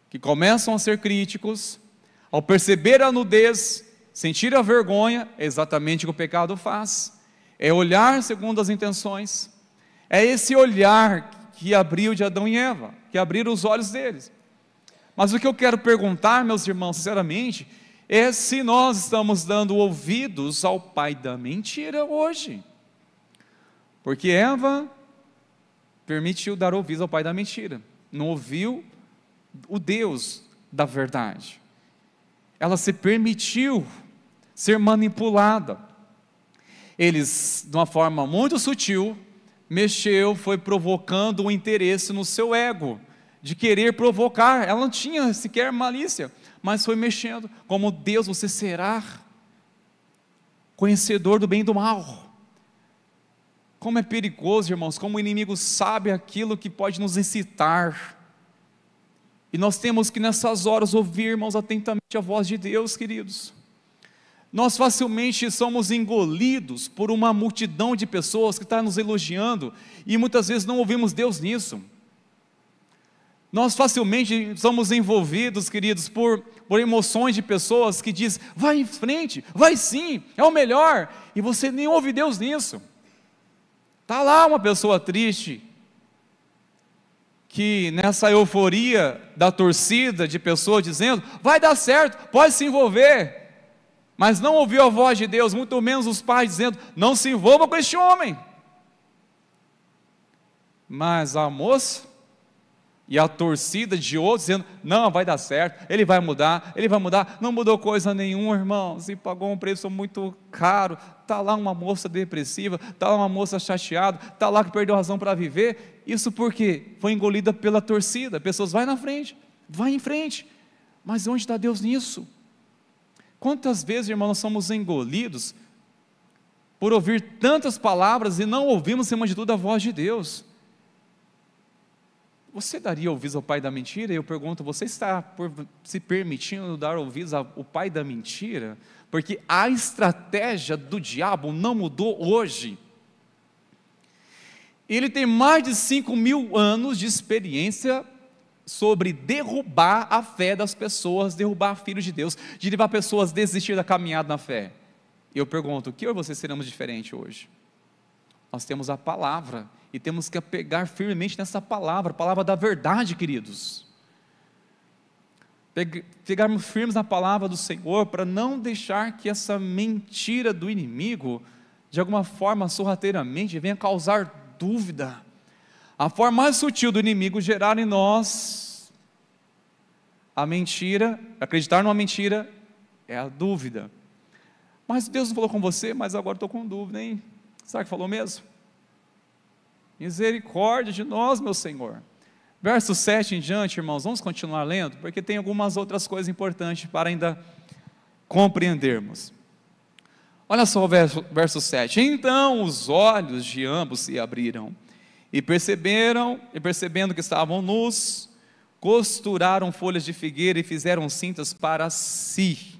que começam a ser críticos, ao perceber a nudez, sentir a vergonha, é exatamente o que o pecado faz, é olhar segundo as intenções. É esse olhar que abriu de Adão e Eva, que abriram os olhos deles. Mas o que eu quero perguntar, meus irmãos, sinceramente, é se nós estamos dando ouvidos ao pai da mentira hoje. Porque Eva permitiu dar ouvidos ao pai da mentira, não ouviu o Deus da verdade. Ela se permitiu ser manipulada. Eles, de uma forma muito sutil, foi provocando um interesse no seu ego, de querer provocar. Ela não tinha sequer malícia, mas foi mexendo. Como Deus, você será conhecedor do bem e do mal. Como é perigoso, irmãos, como o inimigo sabe aquilo que pode nos incitar. E nós temos que nessas horas ouvir, irmãos, atentamente a voz de Deus, queridos. Nós facilmente somos engolidos por uma multidão de pessoas que está nos elogiando e muitas vezes não ouvimos Deus nisso. Nós facilmente somos envolvidos, queridos, por emoções de pessoas que dizem, vai em frente, vai sim, é o melhor, e você nem ouve Deus nisso. Está lá uma pessoa triste, que nessa euforia da torcida de pessoas dizendo, vai dar certo, pode se envolver, mas não ouviu a voz de Deus, muito menos os pais dizendo, não se envolva com este homem. Mas a moça e a torcida de outros dizendo, não, vai dar certo, ele vai mudar, não mudou coisa nenhuma, irmãos, e pagou um preço muito caro. Está lá uma moça depressiva, está lá uma moça chateada, está lá que perdeu a razão para viver. Isso porque foi engolida pela torcida. Pessoas, vai na frente, vai em frente, mas onde está Deus nisso? Quantas vezes, irmãos, nós somos engolidos por ouvir tantas palavras e não ouvimos, acima de tudo, a voz de Deus? Você daria ouvidos ao pai da mentira? E eu pergunto, você está se permitindo dar ouvidos ao pai da mentira? Porque a estratégia do diabo não mudou hoje. Ele tem mais de 5.000 anos de experiência sobre derrubar a fé das pessoas, derrubar filhos de Deus, de levar pessoas a desistir da caminhada na fé. E eu pergunto, o que eu e você seremos diferentes hoje? Nós temos a palavra, e temos que apegar firmemente nessa palavra, a palavra da verdade, queridos. Pegarmos firmes na palavra do Senhor, para não deixar que essa mentira do inimigo, de alguma forma, sorrateiramente, venha causar dúvida. A forma mais sutil do inimigo gerar em nós a mentira, acreditar numa mentira, é a dúvida. Mas Deus não falou com você, mas agora estou com dúvida, hein? Será que falou mesmo? Misericórdia de nós, meu Senhor. Verso 7 em diante, irmãos, vamos continuar lendo, porque tem algumas outras coisas importantes para ainda compreendermos. Olha só o verso 7. Então os olhos de ambos se abriram, e percebendo que estavam nus, costuraram folhas de figueira e fizeram cintas para si.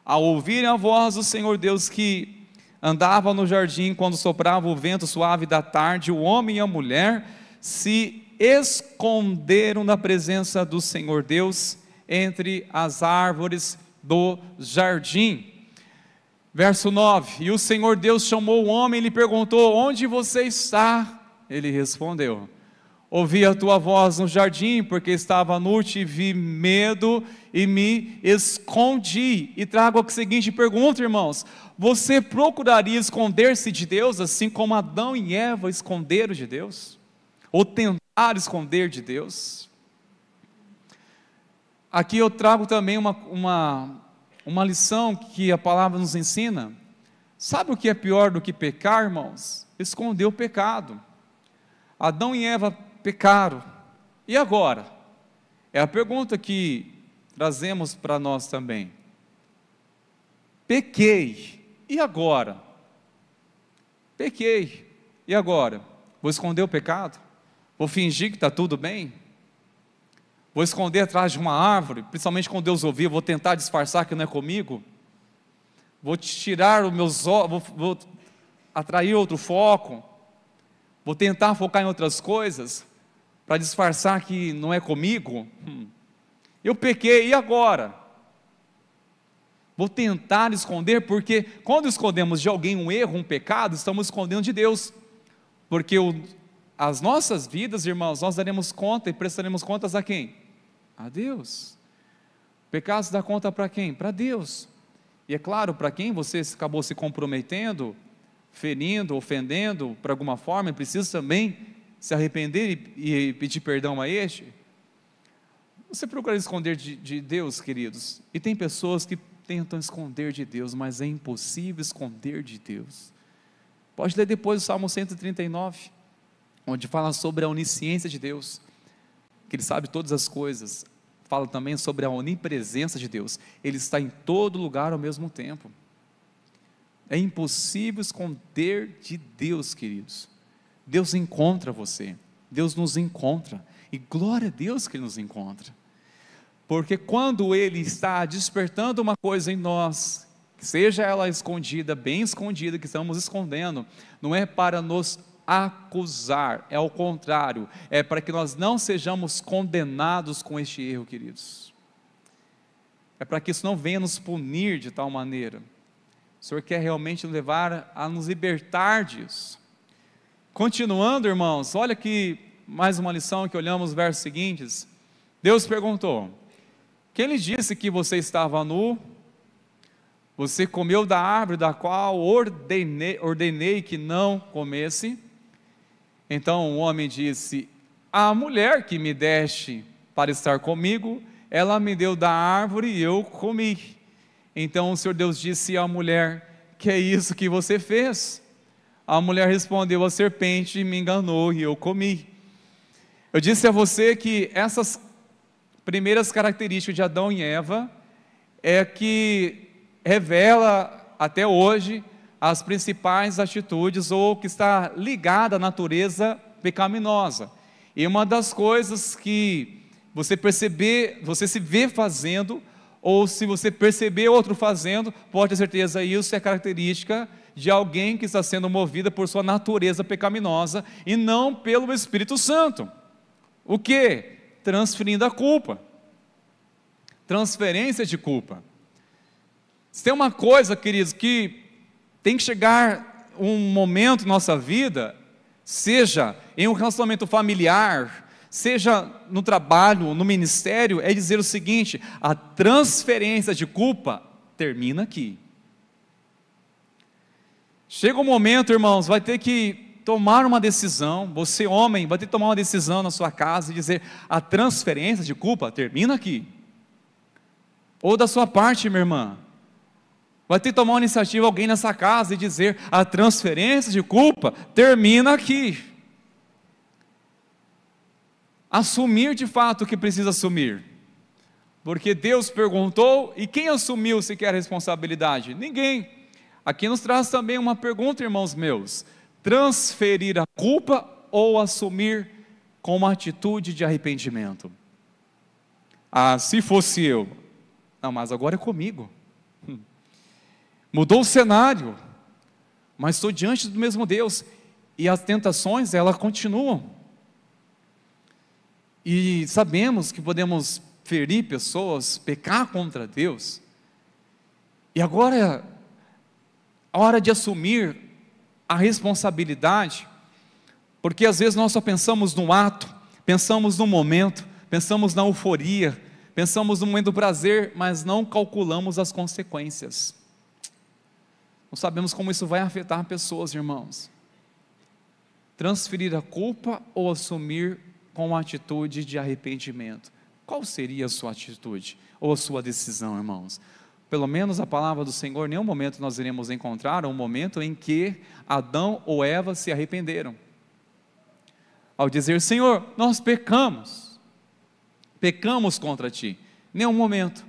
Ao ouvirem a voz do Senhor Deus que andava no jardim quando soprava o vento suave da tarde, o homem e a mulher se esconderam da presença do Senhor Deus entre as árvores do jardim. Verso 9, e o Senhor Deus chamou o homem e lhe perguntou, onde você está? Ele respondeu, ouvi a tua voz no jardim, porque estava nu, tive medo e me escondi. E trago a seguinte pergunta, irmãos, você procuraria esconder-se de Deus, assim como Adão e Eva esconderam de Deus? Ou tentar esconder de Deus? Aqui eu trago também uma lição que a palavra nos ensina. Sabe o que é pior do que pecar, irmãos? Esconder o pecado. Adão e Eva pecaram. E agora? É a pergunta que trazemos para nós também. Pequei, e agora? Pequei, e agora? Vou esconder o pecado? Vou fingir que está tudo bem? Vou esconder atrás de uma árvore, principalmente quando Deus ouvir, vou tentar disfarçar que não é comigo? Vou tirar os meus olhos, vou atrair outro foco? Vou tentar focar em outras coisas, para disfarçar que não é comigo? Eu pequei, e agora? Vou tentar esconder, porque quando escondemos de alguém um erro, um pecado, estamos escondendo de Deus, porque as nossas vidas, irmãos, nós daremos conta e prestaremos contas a quem? A Deus. Pecados dá conta para quem? Para Deus. E é claro, para quem você acabou se comprometendo, ferindo, ofendendo, por alguma forma, precisa também se arrepender e pedir perdão a este. Você procura esconder de Deus, queridos, e tem pessoas que tentam esconder de Deus, mas é impossível esconder de Deus. Pode ler depois o Salmo 139, onde fala sobre a onisciência de Deus, que Ele sabe todas as coisas. Fala também sobre a onipresença de Deus, Ele está em todo lugar ao mesmo tempo. É impossível esconder de Deus, queridos. Deus encontra você, Deus nos encontra, e glória a Deus que Ele nos encontra, porque quando Ele está despertando uma coisa em nós, seja ela escondida, bem escondida, que estamos escondendo, não é para nos acusar, é ao contrário, é para que nós não sejamos condenados com este erro, queridos, é para que isso não venha nos punir de tal maneira. O Senhor quer realmente levar a nos libertar disso. Continuando, irmãos, olha aqui mais uma lição que olhamos os versos seguintes. Deus perguntou: quem lhe disse que você estava nu? Você comeu da árvore da qual ordenei que não comesse? Então o homem disse: a mulher que me deste para estar comigo, ela me deu da árvore e eu comi. Então o Senhor Deus disse à mulher: que é isso que você fez? A mulher respondeu: a serpente me enganou e eu comi. Eu disse a você que essas primeiras características de Adão e Eva é que revela até hoje as principais atitudes, ou que está ligada à natureza pecaminosa. E uma das coisas que você perceber, você se vê fazendo, ou se você perceber outro fazendo, pode ter certeza, isso é característica de alguém que está sendo movida por sua natureza pecaminosa e não pelo Espírito Santo. O que? Transferindo a culpa, transferência de culpa. Se tem uma coisa, queridos, que tem que chegar um momento na nossa vida, seja em um relacionamento familiar, seja no trabalho, no ministério, é dizer o seguinte: a transferência de culpa termina aqui. Chega um momento, irmãos, vai ter que tomar uma decisão, você homem, vai ter que tomar uma decisão na sua casa e dizer: a transferência de culpa termina aqui. Ou da sua parte, minha irmã, vai ter que tomar uma iniciativa, alguém nessa casa, e dizer: a transferência de culpa termina aqui. Assumir de fato o que precisa assumir, porque Deus perguntou, e quem assumiu sequer a responsabilidade? Ninguém. Aqui nos traz também uma pergunta, irmãos meus: transferir a culpa ou assumir com uma atitude de arrependimento? Ah, se fosse eu, não, mas agora é comigo, mudou o cenário, mas estou diante do mesmo Deus, e as tentações, elas continuam, e sabemos que podemos ferir pessoas, pecar contra Deus, e agora é a hora de assumir a responsabilidade, porque às vezes nós só pensamos no ato, pensamos no momento, pensamos na euforia, pensamos no momento do prazer, mas não calculamos as consequências. Não sabemos como isso vai afetar pessoas, irmãos. Transferir a culpa ou assumir com uma atitude de arrependimento? Qual seria a sua atitude ou a sua decisão, irmãos? Pelo menos a palavra do Senhor, em nenhum momento nós iremos encontrar um momento em que Adão ou Eva se arrependeram, ao dizer: Senhor, nós pecamos pecamos contra ti. Nenhum momento.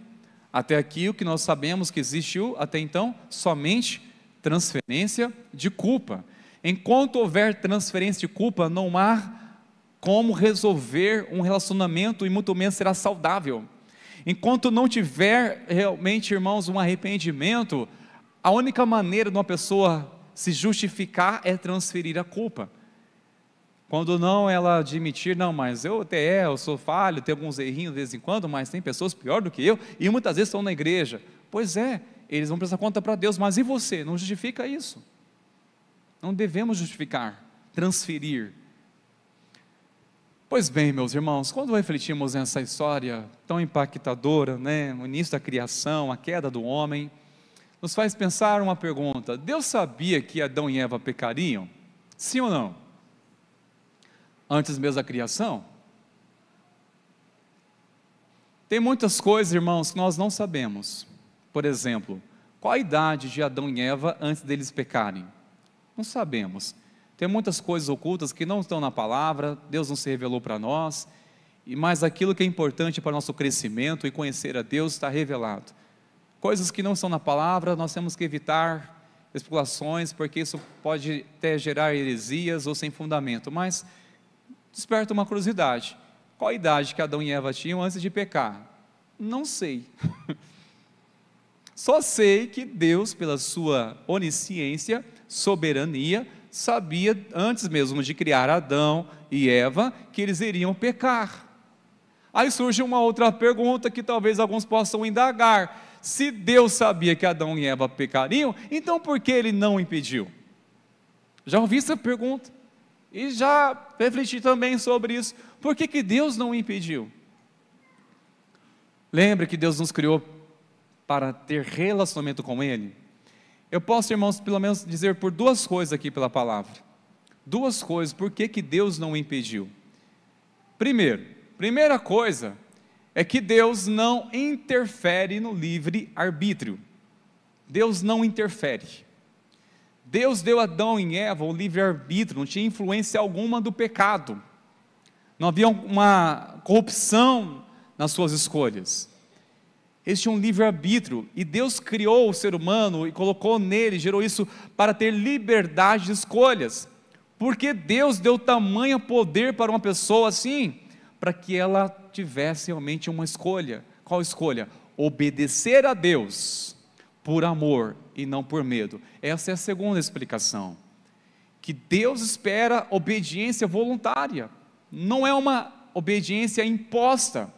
Até aqui o que nós sabemos que existiu até então, somente transferência de culpa. Enquanto houver transferência de culpa, não há como resolver um relacionamento e muito menos será saudável. Enquanto não tiver realmente, irmãos, um arrependimento, a única maneira de uma pessoa se justificar é transferir a culpa. Quando não ela admitir, não, mas eu sou falho, tenho alguns errinhos de vez em quando, mas tem pessoas pior do que eu, e muitas vezes estão na igreja. Pois é, eles vão prestar conta para Deus, mas e você? Não justifica isso. Não devemos justificar, transferir. Pois bem, meus irmãos, quando refletimos nessa história tão impactadora, o início da criação, a queda do homem, nos faz pensar uma pergunta: Deus sabia que Adão e Eva pecariam? Sim ou não? Antes mesmo da criação? Tem muitas coisas, irmãos, que nós não sabemos. Por exemplo, qual a idade de Adão e Eva antes deles pecarem? Não sabemos. Tem muitas coisas ocultas que não estão na palavra, Deus não se revelou para nós, mas aquilo que é importante para o nosso crescimento e conhecer a Deus está revelado. Coisas que não estão na palavra, nós temos que evitar especulações, porque isso pode até gerar heresias ou sem fundamento, mas desperta uma curiosidade: qual a idade que Adão e Eva tinham antes de pecar? Não sei. Só sei que Deus, pela sua onisciência, soberania, sabia antes mesmo de criar Adão e Eva que eles iriam pecar. Aí surge uma outra pergunta que talvez alguns possam indagar: se Deus sabia que Adão e Eva pecariam, então por que Ele não impediu? Já ouvi essa pergunta e já refleti também sobre isso. Por que Deus não impediu? Lembre que Deus nos criou para ter relacionamento com Ele. Eu posso, irmãos, pelo menos dizer por duas coisas aqui pela palavra. Duas coisas, por que Deus não impediu? Primeira coisa é que Deus não interfere no livre-arbítrio. Deus não interfere. Deus deu a Adão e Eva o livre-arbítrio, não tinha influência alguma do pecado. Não havia uma corrupção nas suas escolhas. Eles tinham um livre-arbítrio, e Deus criou o ser humano e colocou nele, gerou isso para ter liberdade de escolhas. Porque Deus deu tamanho poder para uma pessoa assim, para que ela tivesse realmente uma escolha. Qual escolha? Obedecer a Deus por amor e não por medo. Essa é a segunda explicação. Que Deus espera obediência voluntária, não é uma obediência imposta.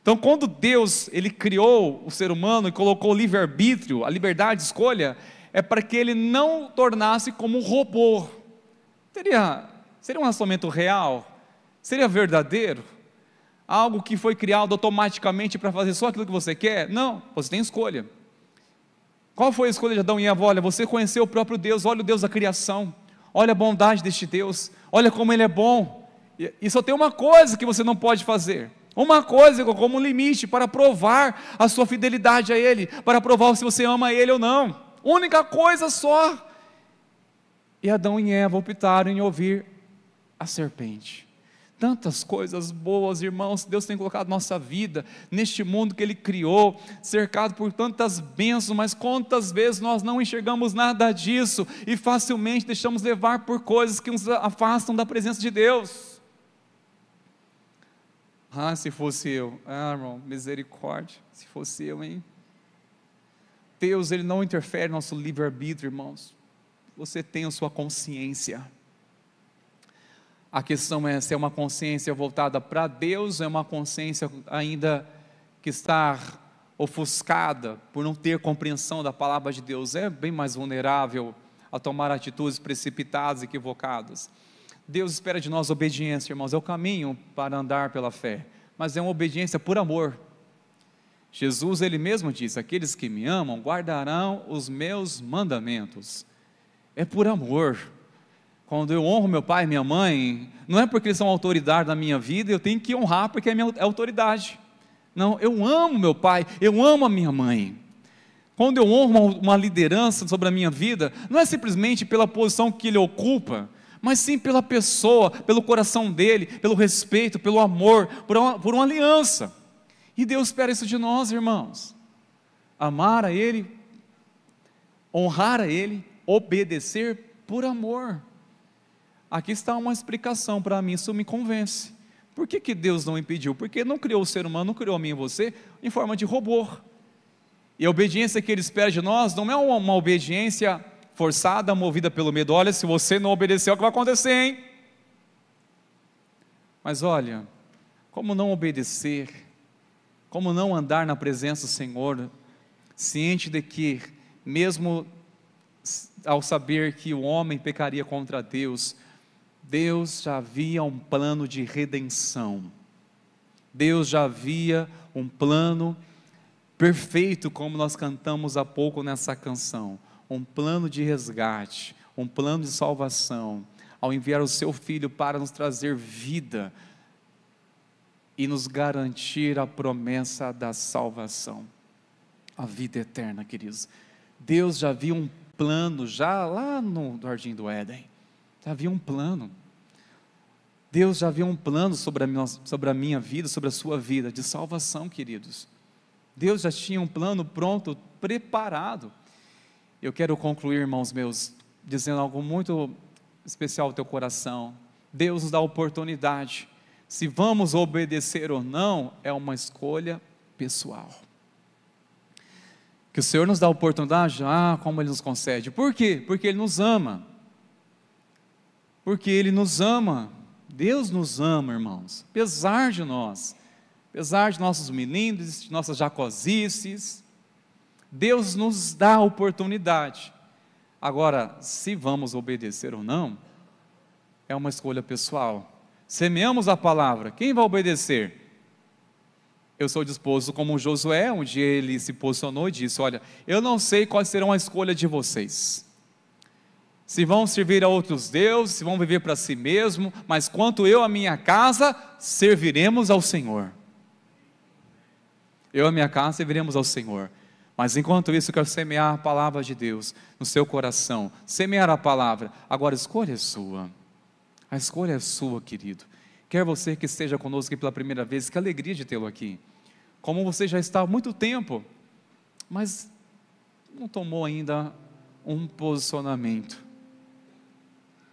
Então, quando Deus Ele criou o ser humano e colocou o livre-arbítrio, a liberdade de escolha, é para que Ele não tornasse como um robô. Seria um relacionamento real? Seria verdadeiro? Algo que foi criado automaticamente para fazer só aquilo que você quer? Não, você tem escolha. Qual foi a escolha de Adão e Eva? Olha, você conheceu o próprio Deus, olha o Deus da criação, olha a bondade deste Deus, olha como Ele é bom, e só tem uma coisa que você não pode fazer, uma coisa como um limite para provar a sua fidelidade a Ele, para provar se você ama Ele ou não, única coisa só. E Adão e Eva optaram em ouvir a serpente. Tantas coisas boas, irmãos, Deus tem colocado na nossa vida, neste mundo que Ele criou, cercado por tantas bênçãos, mas quantas vezes nós não enxergamos nada disso, e facilmente deixamos levar por coisas que nos afastam da presença de Deus. Se fosse eu, irmão, misericórdia, se fosse eu, hein? Deus, Ele não interfere no nosso livre-arbítrio, irmãos. Você tem a sua consciência. A questão é se é uma consciência voltada para Deus, ou é uma consciência ainda que está ofuscada por não ter compreensão da palavra de Deus. É bem mais vulnerável a tomar atitudes precipitadas, equivocadas. Deus espera de nós obediência, irmãos, é o caminho para andar pela fé, mas é uma obediência por amor. Jesus, Ele mesmo disse: aqueles que me amam guardarão os meus mandamentos. É por amor. Quando eu honro meu pai e minha mãe, não é porque eles são autoridade na minha vida, eu tenho que honrar porque é minha autoridade. Não, eu amo meu pai, eu amo a minha mãe. Quando eu honro uma liderança sobre a minha vida, não é simplesmente pela posição que ele ocupa, mas sim pela pessoa, pelo coração dele, pelo respeito, pelo amor, por uma aliança. E Deus espera isso de nós, irmãos. Amar a Ele, honrar a Ele, obedecer por amor. Aqui está uma explicação para mim, isso me convence. Por que Deus não impediu? Porque não criou o ser humano, não criou a mim e você em forma de robô. E a obediência que Ele espera de nós não é uma obediência forçada, movida pelo medo. Olha, se você não obedecer, o que vai acontecer, hein? Mas olha, como não obedecer, como não andar na presença do Senhor, ciente de que, mesmo ao saber que o homem pecaria contra Deus, Deus já havia um plano de redenção. Deus já havia um plano perfeito, como nós cantamos há pouco nessa canção. Um plano de resgate, um plano de salvação, ao enviar o seu Filho para nos trazer vida e nos garantir a promessa da salvação, a vida eterna, queridos. Deus já havia um plano, já lá no Jardim do Éden, já havia um plano. Deus já havia um plano sobre a minha vida, sobre a sua vida, de salvação, queridos. Deus já tinha um plano pronto, preparado. Eu quero concluir, irmãos meus, dizendo algo muito especial ao teu coração. Deus nos dá oportunidade. Se vamos obedecer ou não, é uma escolha pessoal. Que o Senhor nos dá oportunidade, como Ele nos concede. Por quê? Porque Ele nos ama. Porque Ele nos ama. Deus nos ama, irmãos, apesar de nós, apesar de nossos melindres, de nossas jacosices, Deus nos dá a oportunidade. Agora, se vamos obedecer ou não, é uma escolha pessoal. Semeamos a palavra, quem vai obedecer? Eu sou disposto, como Josué, um dia ele se posicionou e disse: olha, eu não sei quais serão a escolha de vocês, se vão servir a outros deuses, se vão viver para si mesmo, mas quanto eu e a minha casa, serviremos ao Senhor. Eu e a minha casa serviremos ao Senhor. Mas enquanto isso, eu quero semear a palavra de Deus no seu coração, semear a palavra. Agora a escolha é sua, a escolha é sua, querido. Quer você que esteja conosco aqui pela primeira vez, que alegria de tê-lo aqui. Como você já está há muito tempo, mas não tomou ainda um posicionamento,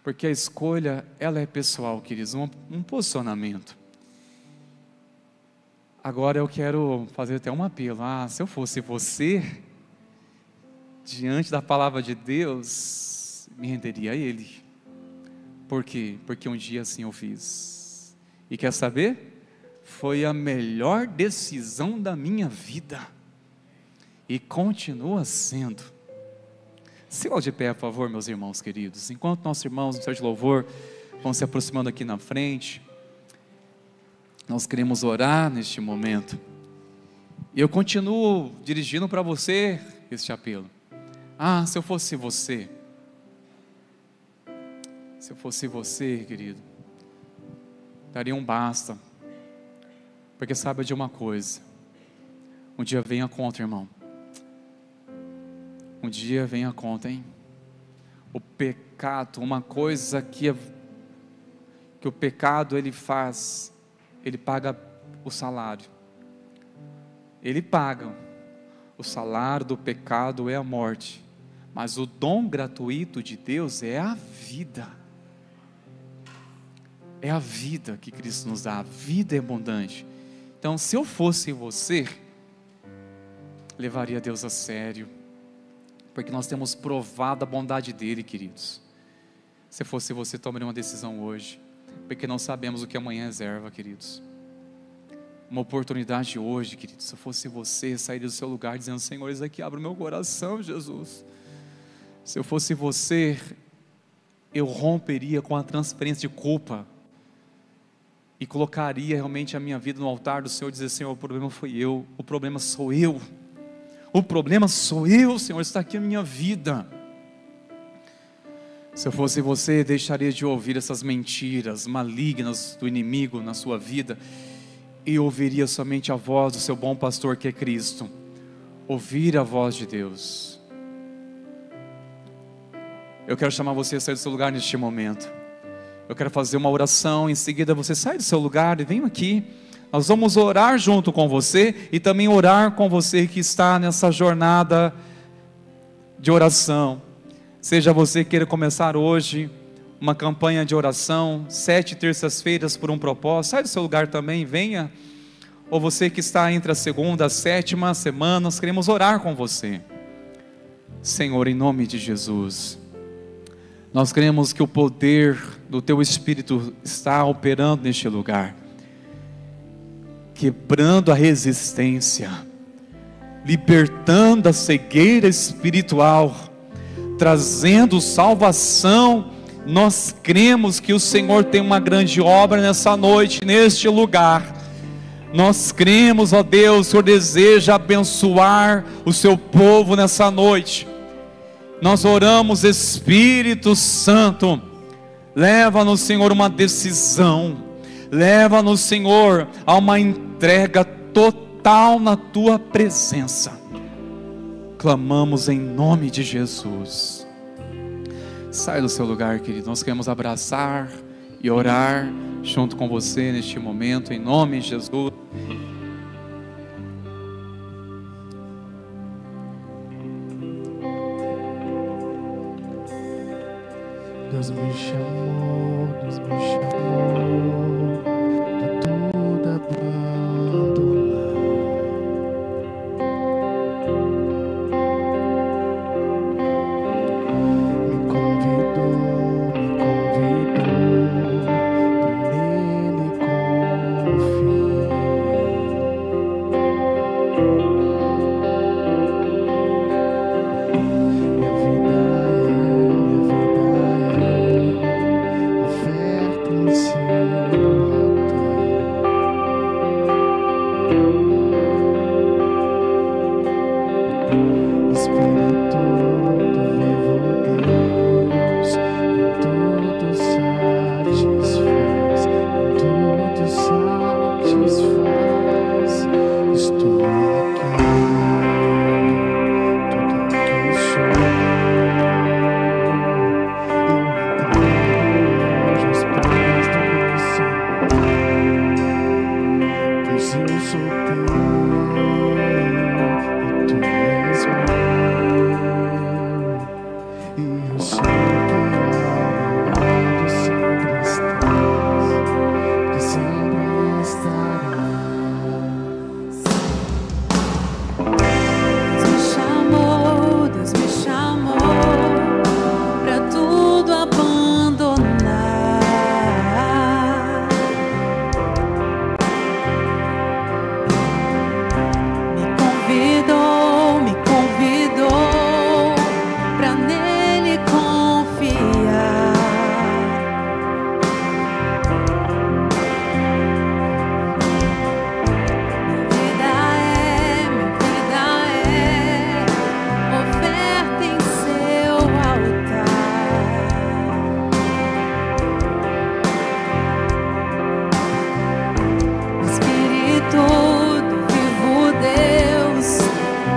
porque a escolha, ela é pessoal, queridos, um posicionamento. Agora eu quero fazer até um apelo. Se eu fosse você, diante da palavra de Deus, me renderia a Ele. Por quê? Porque um dia assim eu fiz. E quer saber? Foi a melhor decisão da minha vida. E continua sendo. Se de pé, por favor, meus irmãos queridos. Enquanto nossos irmãos no Senhor de louvor vão se aproximando aqui na frente, nós queremos orar neste momento. E eu continuo dirigindo para você este apelo. Se eu fosse você, querido, daria um basta. Porque sabe de uma coisa, um dia vem a conta, irmão. Um dia vem a conta, hein? O pecado, uma coisa que o pecado ele faz, ele paga o salário. Ele paga. O salário do pecado é a morte. Mas o dom gratuito de Deus é a vida. É a vida que Cristo nos dá. A vida é abundante. Então, se eu fosse você, levaria Deus a sério. Porque nós temos provado a bondade dEle, queridos. Se fosse você, tomaria uma decisão hoje. Porque não sabemos o que amanhã reserva, queridos. Uma oportunidade hoje, queridos. Se fosse você, sair do seu lugar dizendo: Senhor, isso aqui abre o meu coração, Jesus. Se eu fosse você, eu romperia com a transferência de culpa e colocaria realmente a minha vida no altar do Senhor, dizer: Senhor, o problema foi eu, o problema sou eu. O problema sou eu, Senhor, está aqui a minha vida. Se eu fosse você, deixaria de ouvir essas mentiras malignas do inimigo na sua vida e ouviria somente a voz do seu bom pastor, que é Cristo. Ouvir a voz de Deus. Eu quero chamar você a sair do seu lugar neste momento. Eu quero fazer uma oração, em seguida você sai do seu lugar e vem aqui. Nós vamos orar junto com você e também orar com você que está nessa jornada de oração. Seja você queira começar hoje uma campanha de oração, 7 terças-feiras por um propósito, sai do seu lugar também, venha. Ou você que está entre a segunda e a sétima semana, nós queremos orar com você. Senhor, em nome de Jesus, nós queremos que o poder do Teu Espírito está operando neste lugar, quebrando a resistência, libertando a cegueira espiritual, trazendo salvação. Nós cremos que o Senhor tem uma grande obra nessa noite, neste lugar. Nós cremos, ó Deus, o Senhor deseja abençoar o seu povo nessa noite. Nós oramos, Espírito Santo, leva-nos, Senhor, uma decisão, leva-nos, Senhor, a uma entrega total na Tua presença. Clamamos em nome de Jesus. Sai do seu lugar, querido, nós queremos abraçar e orar junto com você neste momento, em nome de Jesus. Deus me chamou, Deus me chamou, de tudo abandonar. Me convidou, pra nele confiar. Minha vida oferta em seu altar. Espírito do vivo Deus, em tudo satisfaz, em tudo satisfaz. Estou aqui, tudo que sou. Eu sou teu e tu és meu, e eu sei que ao meu lado sempre estás, que sempre estarás. Deus me chamou pra tudo abandonar. Me convidou pra nele confiar. Minha vida é oferta em seu altar. Espírito do vivo Deus,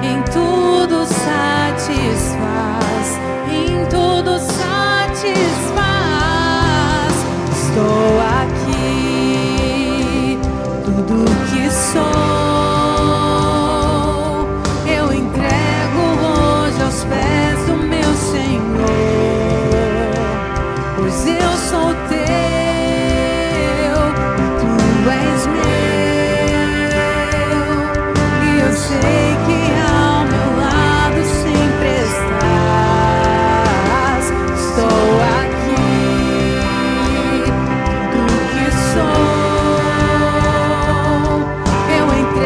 em tudo satisfaz, em tudo satisfaz. Estou aqui, tudo que sou, eu entrego hoje aos pés do meu Senhor, pois eu sou teu, tu és meu. Eu sei que ao meu lado sempre estás. Estou aqui, tudo que sou, eu entrego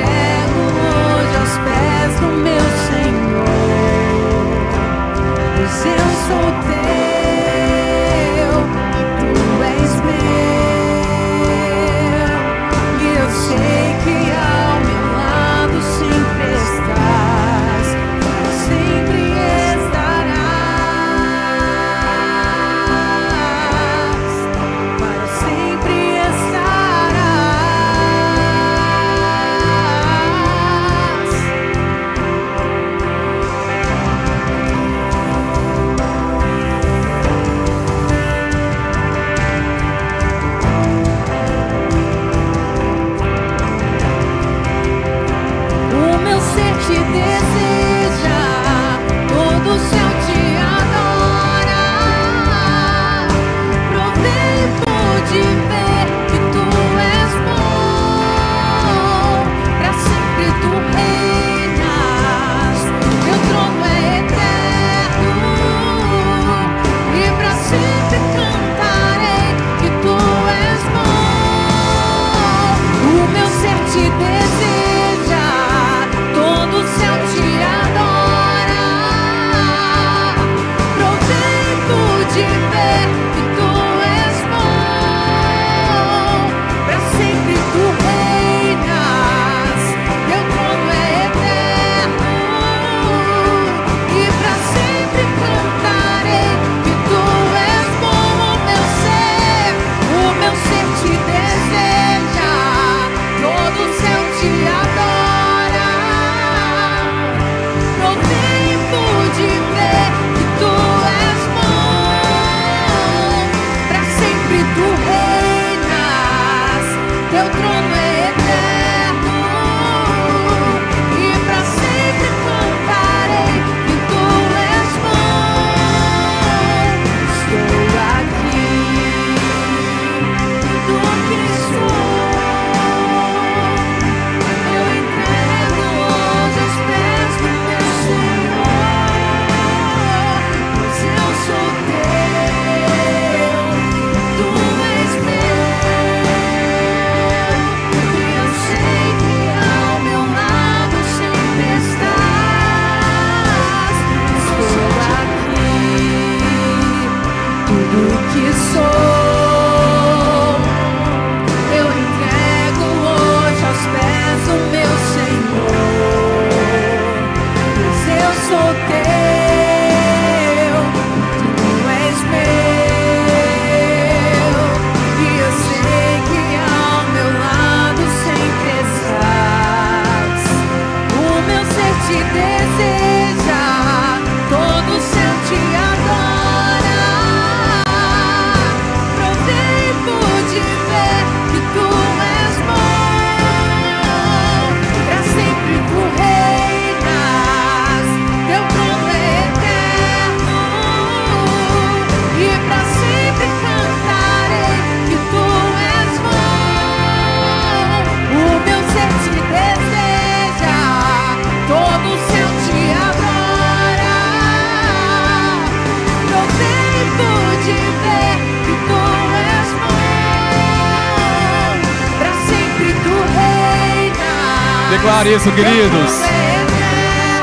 Declare isso, queridos.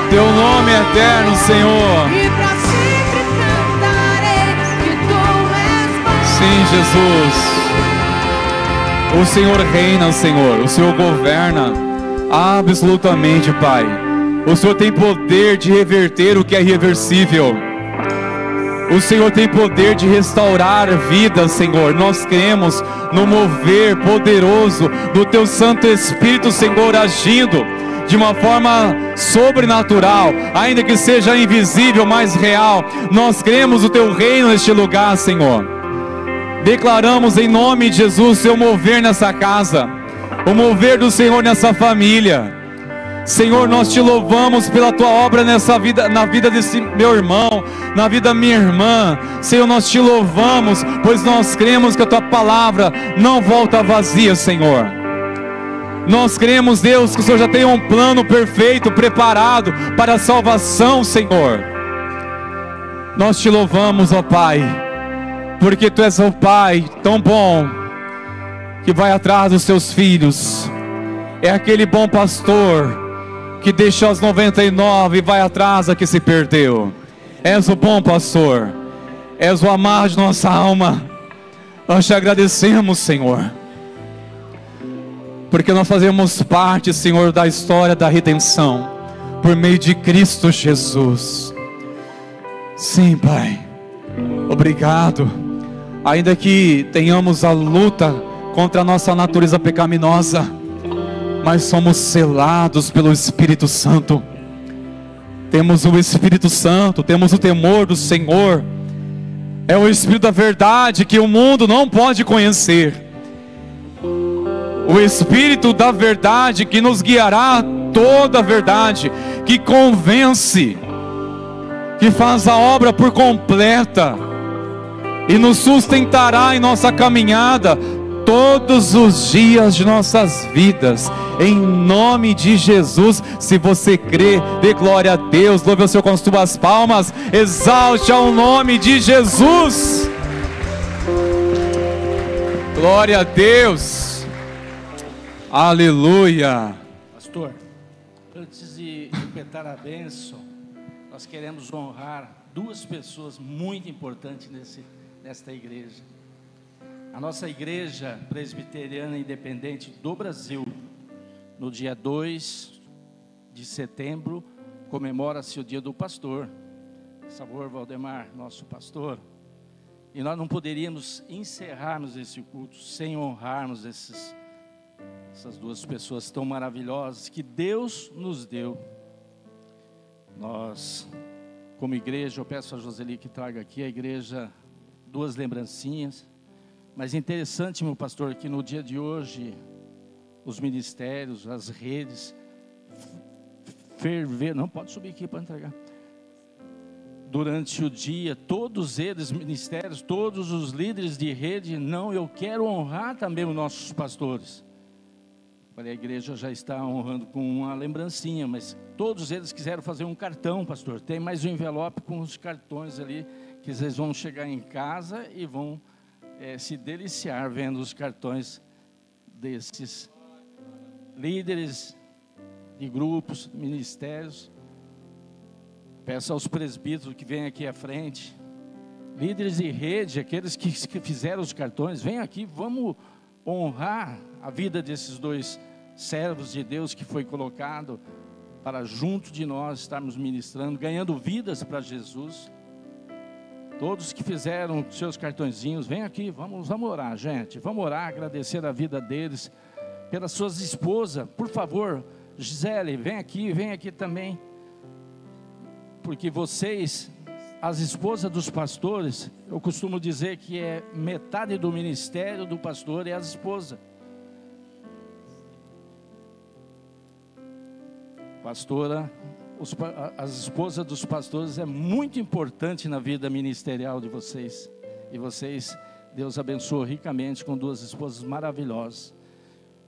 Teu nome é eterno, Senhor. E pra sempre cantarei que tu és bom. Sim, Jesus. O Senhor reina, Senhor. O Senhor governa absolutamente, Pai. O Senhor tem poder de reverter o que é irreversível. O Senhor tem poder de restaurar vidas, Senhor. Nós cremos no mover poderoso do Teu Santo Espírito, Senhor, agindo de uma forma sobrenatural, ainda que seja invisível, mas real. Nós cremos o Teu reino neste lugar, Senhor. Declaramos em nome de Jesus o Seu mover nessa casa, o mover do Senhor nessa família. Senhor, nós Te louvamos pela Tua obra nessa vida, na vida desse meu irmão, na vida da minha irmã. Senhor, nós Te louvamos, pois nós cremos que a Tua palavra não volta vazia, Senhor. Nós cremos, Deus, que o Senhor já tem um plano perfeito, preparado para a salvação, Senhor. Nós Te louvamos, ó Pai, porque Tu és o Pai tão bom, que vai atrás dos Seus filhos. É aquele bom pastor que deixou as 99 e vai atrás da que se perdeu. És o bom pastor, és o amado de nossa alma. Nós Te agradecemos, Senhor, porque nós fazemos parte, Senhor, da história da redenção, por meio de Cristo Jesus. Sim, Pai, obrigado. Ainda que tenhamos a luta contra a nossa natureza pecaminosa, mas somos selados pelo Espírito Santo. Temos o Espírito Santo, temos o temor do Senhor. É o Espírito da verdade que o mundo não pode conhecer. O Espírito da verdade que nos guiará a toda a verdade, que convence, que faz a obra por completa e nos sustentará em nossa caminhada todos os dias de nossas vidas, em nome de Jesus. Se você crê, dê glória a Deus, louve o Senhor com as tuas palmas, exalte ao nome de Jesus. Glória a Deus, aleluia. Pastor, antes de completar a bênção, nós queremos honrar duas pessoas muito importantes nesta igreja. A nossa igreja presbiteriana independente do Brasil, no dia 2 de setembro, comemora-se o dia do pastor. Sabor Valdemar, nosso pastor. E nós não poderíamos encerrarmos esse culto sem honrarmos essas duas pessoas tão maravilhosas que Deus nos deu. Nós, como igreja, eu peço a Joseli que traga aqui a igreja duas lembrancinhas. Mas é interessante, meu pastor, que no dia de hoje, os ministérios, as redes, não pode subir aqui para entregar. Durante o dia, todos eles, ministérios, todos os líderes de rede, eu quero honrar também os nossos pastores. Falei, a igreja já está honrando com uma lembrancinha, mas todos eles quiseram fazer um cartão, pastor. Tem mais um envelope com os cartões ali, que vocês vão chegar em casa e vão se deliciar vendo os cartões desses líderes de grupos, ministérios. Peço aos presbíteros que vêm aqui à frente, líderes de rede, aqueles que fizeram os cartões, vem aqui, vamos honrar a vida desses dois servos de Deus que foi colocado para junto de nós estarmos ministrando, ganhando vidas para Jesus. Todos que fizeram seus cartõezinhos, vem aqui, vamos orar, gente. Vamos orar, agradecer a vida deles, pelas suas esposas. Por favor, Gisele, vem aqui também. Porque vocês, as esposas dos pastores, eu costumo dizer que é metade do ministério do pastor é as esposas. Pastora, as esposas dos pastores é muito importante na vida ministerial de vocês. E vocês, Deus abençoe ricamente com duas esposas maravilhosas.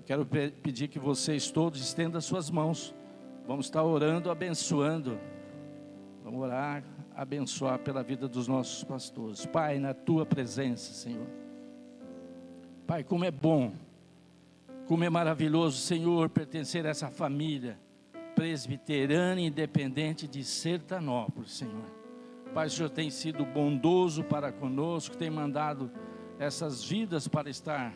Quero pedir que vocês todos estendam as suas mãos. Vamos estar orando, abençoando. Vamos orar, abençoar pela vida dos nossos pastores. Pai, na Tua presença, Senhor. Pai, como é bom Como é maravilhoso, Senhor, pertencer a essa família presbiteriana independente de Sertanópolis, Senhor. Pai, o Senhor tem sido bondoso para conosco, tem mandado essas vidas para estar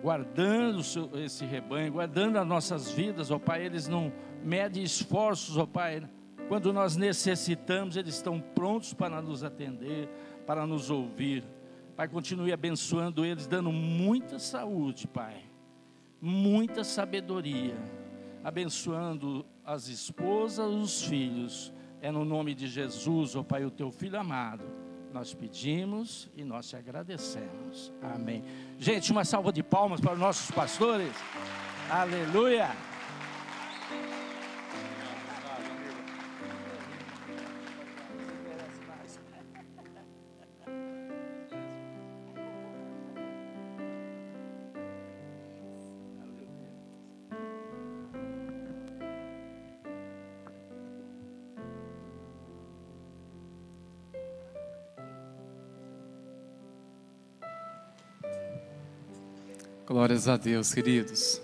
guardando esse rebanho, guardando as nossas vidas, ó Pai. Eles não medem esforços, ó Pai. Quando nós necessitamos, eles estão prontos para nos atender, para nos ouvir. Pai, continue abençoando eles, dando muita saúde, Pai, muita sabedoria, abençoando as esposas, os filhos. É no nome de Jesus, ó Pai, o teu Filho amado, nós pedimos e nós te agradecemos. Amém. Gente, uma salva de palmas para os nossos pastores. Aleluia. Glórias a Deus, queridos.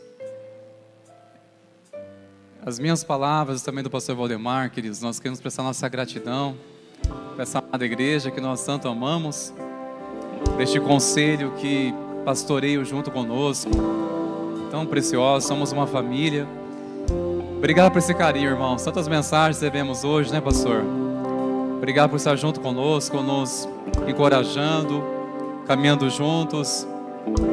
As minhas palavras também do pastor Valdemar, queridos, nós queremos prestar nossa gratidão para essa amada igreja que nós tanto amamos, por este conselho que pastoreio junto conosco, tão precioso, somos uma família. Obrigado por esse carinho, irmãos. Tantas mensagens recebemos hoje, né, pastor? Obrigado por estar junto conosco, nos encorajando, caminhando juntos.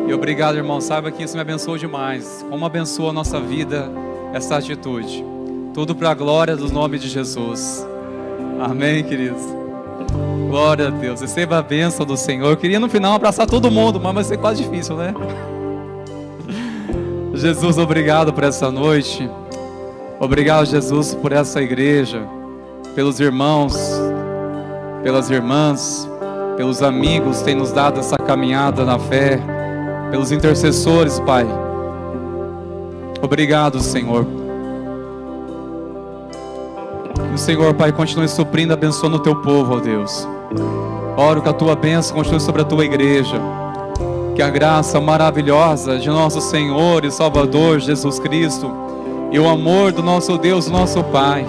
E obrigado, irmão, saiba que isso me abençoou demais. Como abençoa a nossa vida essa atitude. Tudo para a glória do nome de Jesus. Amém, queridos? Glória a Deus. Receba a bênção do Senhor. Eu queria no final abraçar todo mundo, mas vai ser quase difícil, né? Jesus, obrigado por essa noite. Obrigado, Jesus, por essa igreja, pelos irmãos, pelas irmãs, pelos amigos que têm nos dado essa caminhada na fé, pelos intercessores, Pai. Obrigado, Senhor. Que o Senhor, Pai, continue suprindo, abençoando o teu povo, ó Deus. Oro que a tua bênção continue sobre a tua igreja. Que a graça maravilhosa de nosso Senhor e Salvador Jesus Cristo, e o amor do nosso Deus, nosso Pai,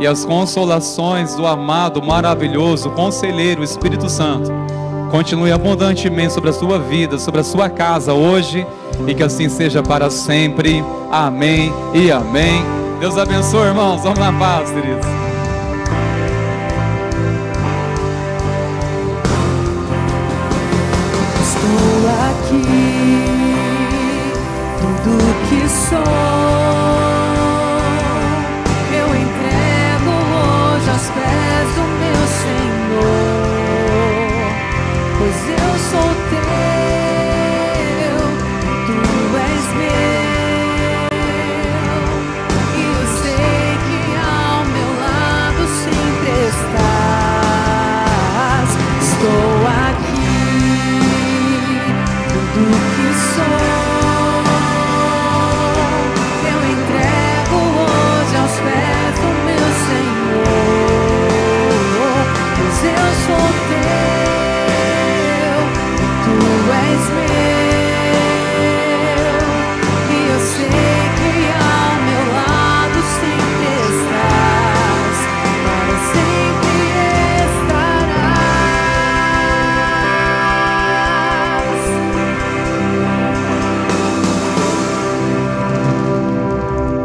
e as consolações do amado, maravilhoso Conselheiro Espírito Santo, continue abundantemente sobre a sua vida, sobre a sua casa hoje, e que assim seja para sempre. Amém e amém. Deus abençoe, irmãos. Vamos na paz, queridos. Estou aqui, tudo que sou.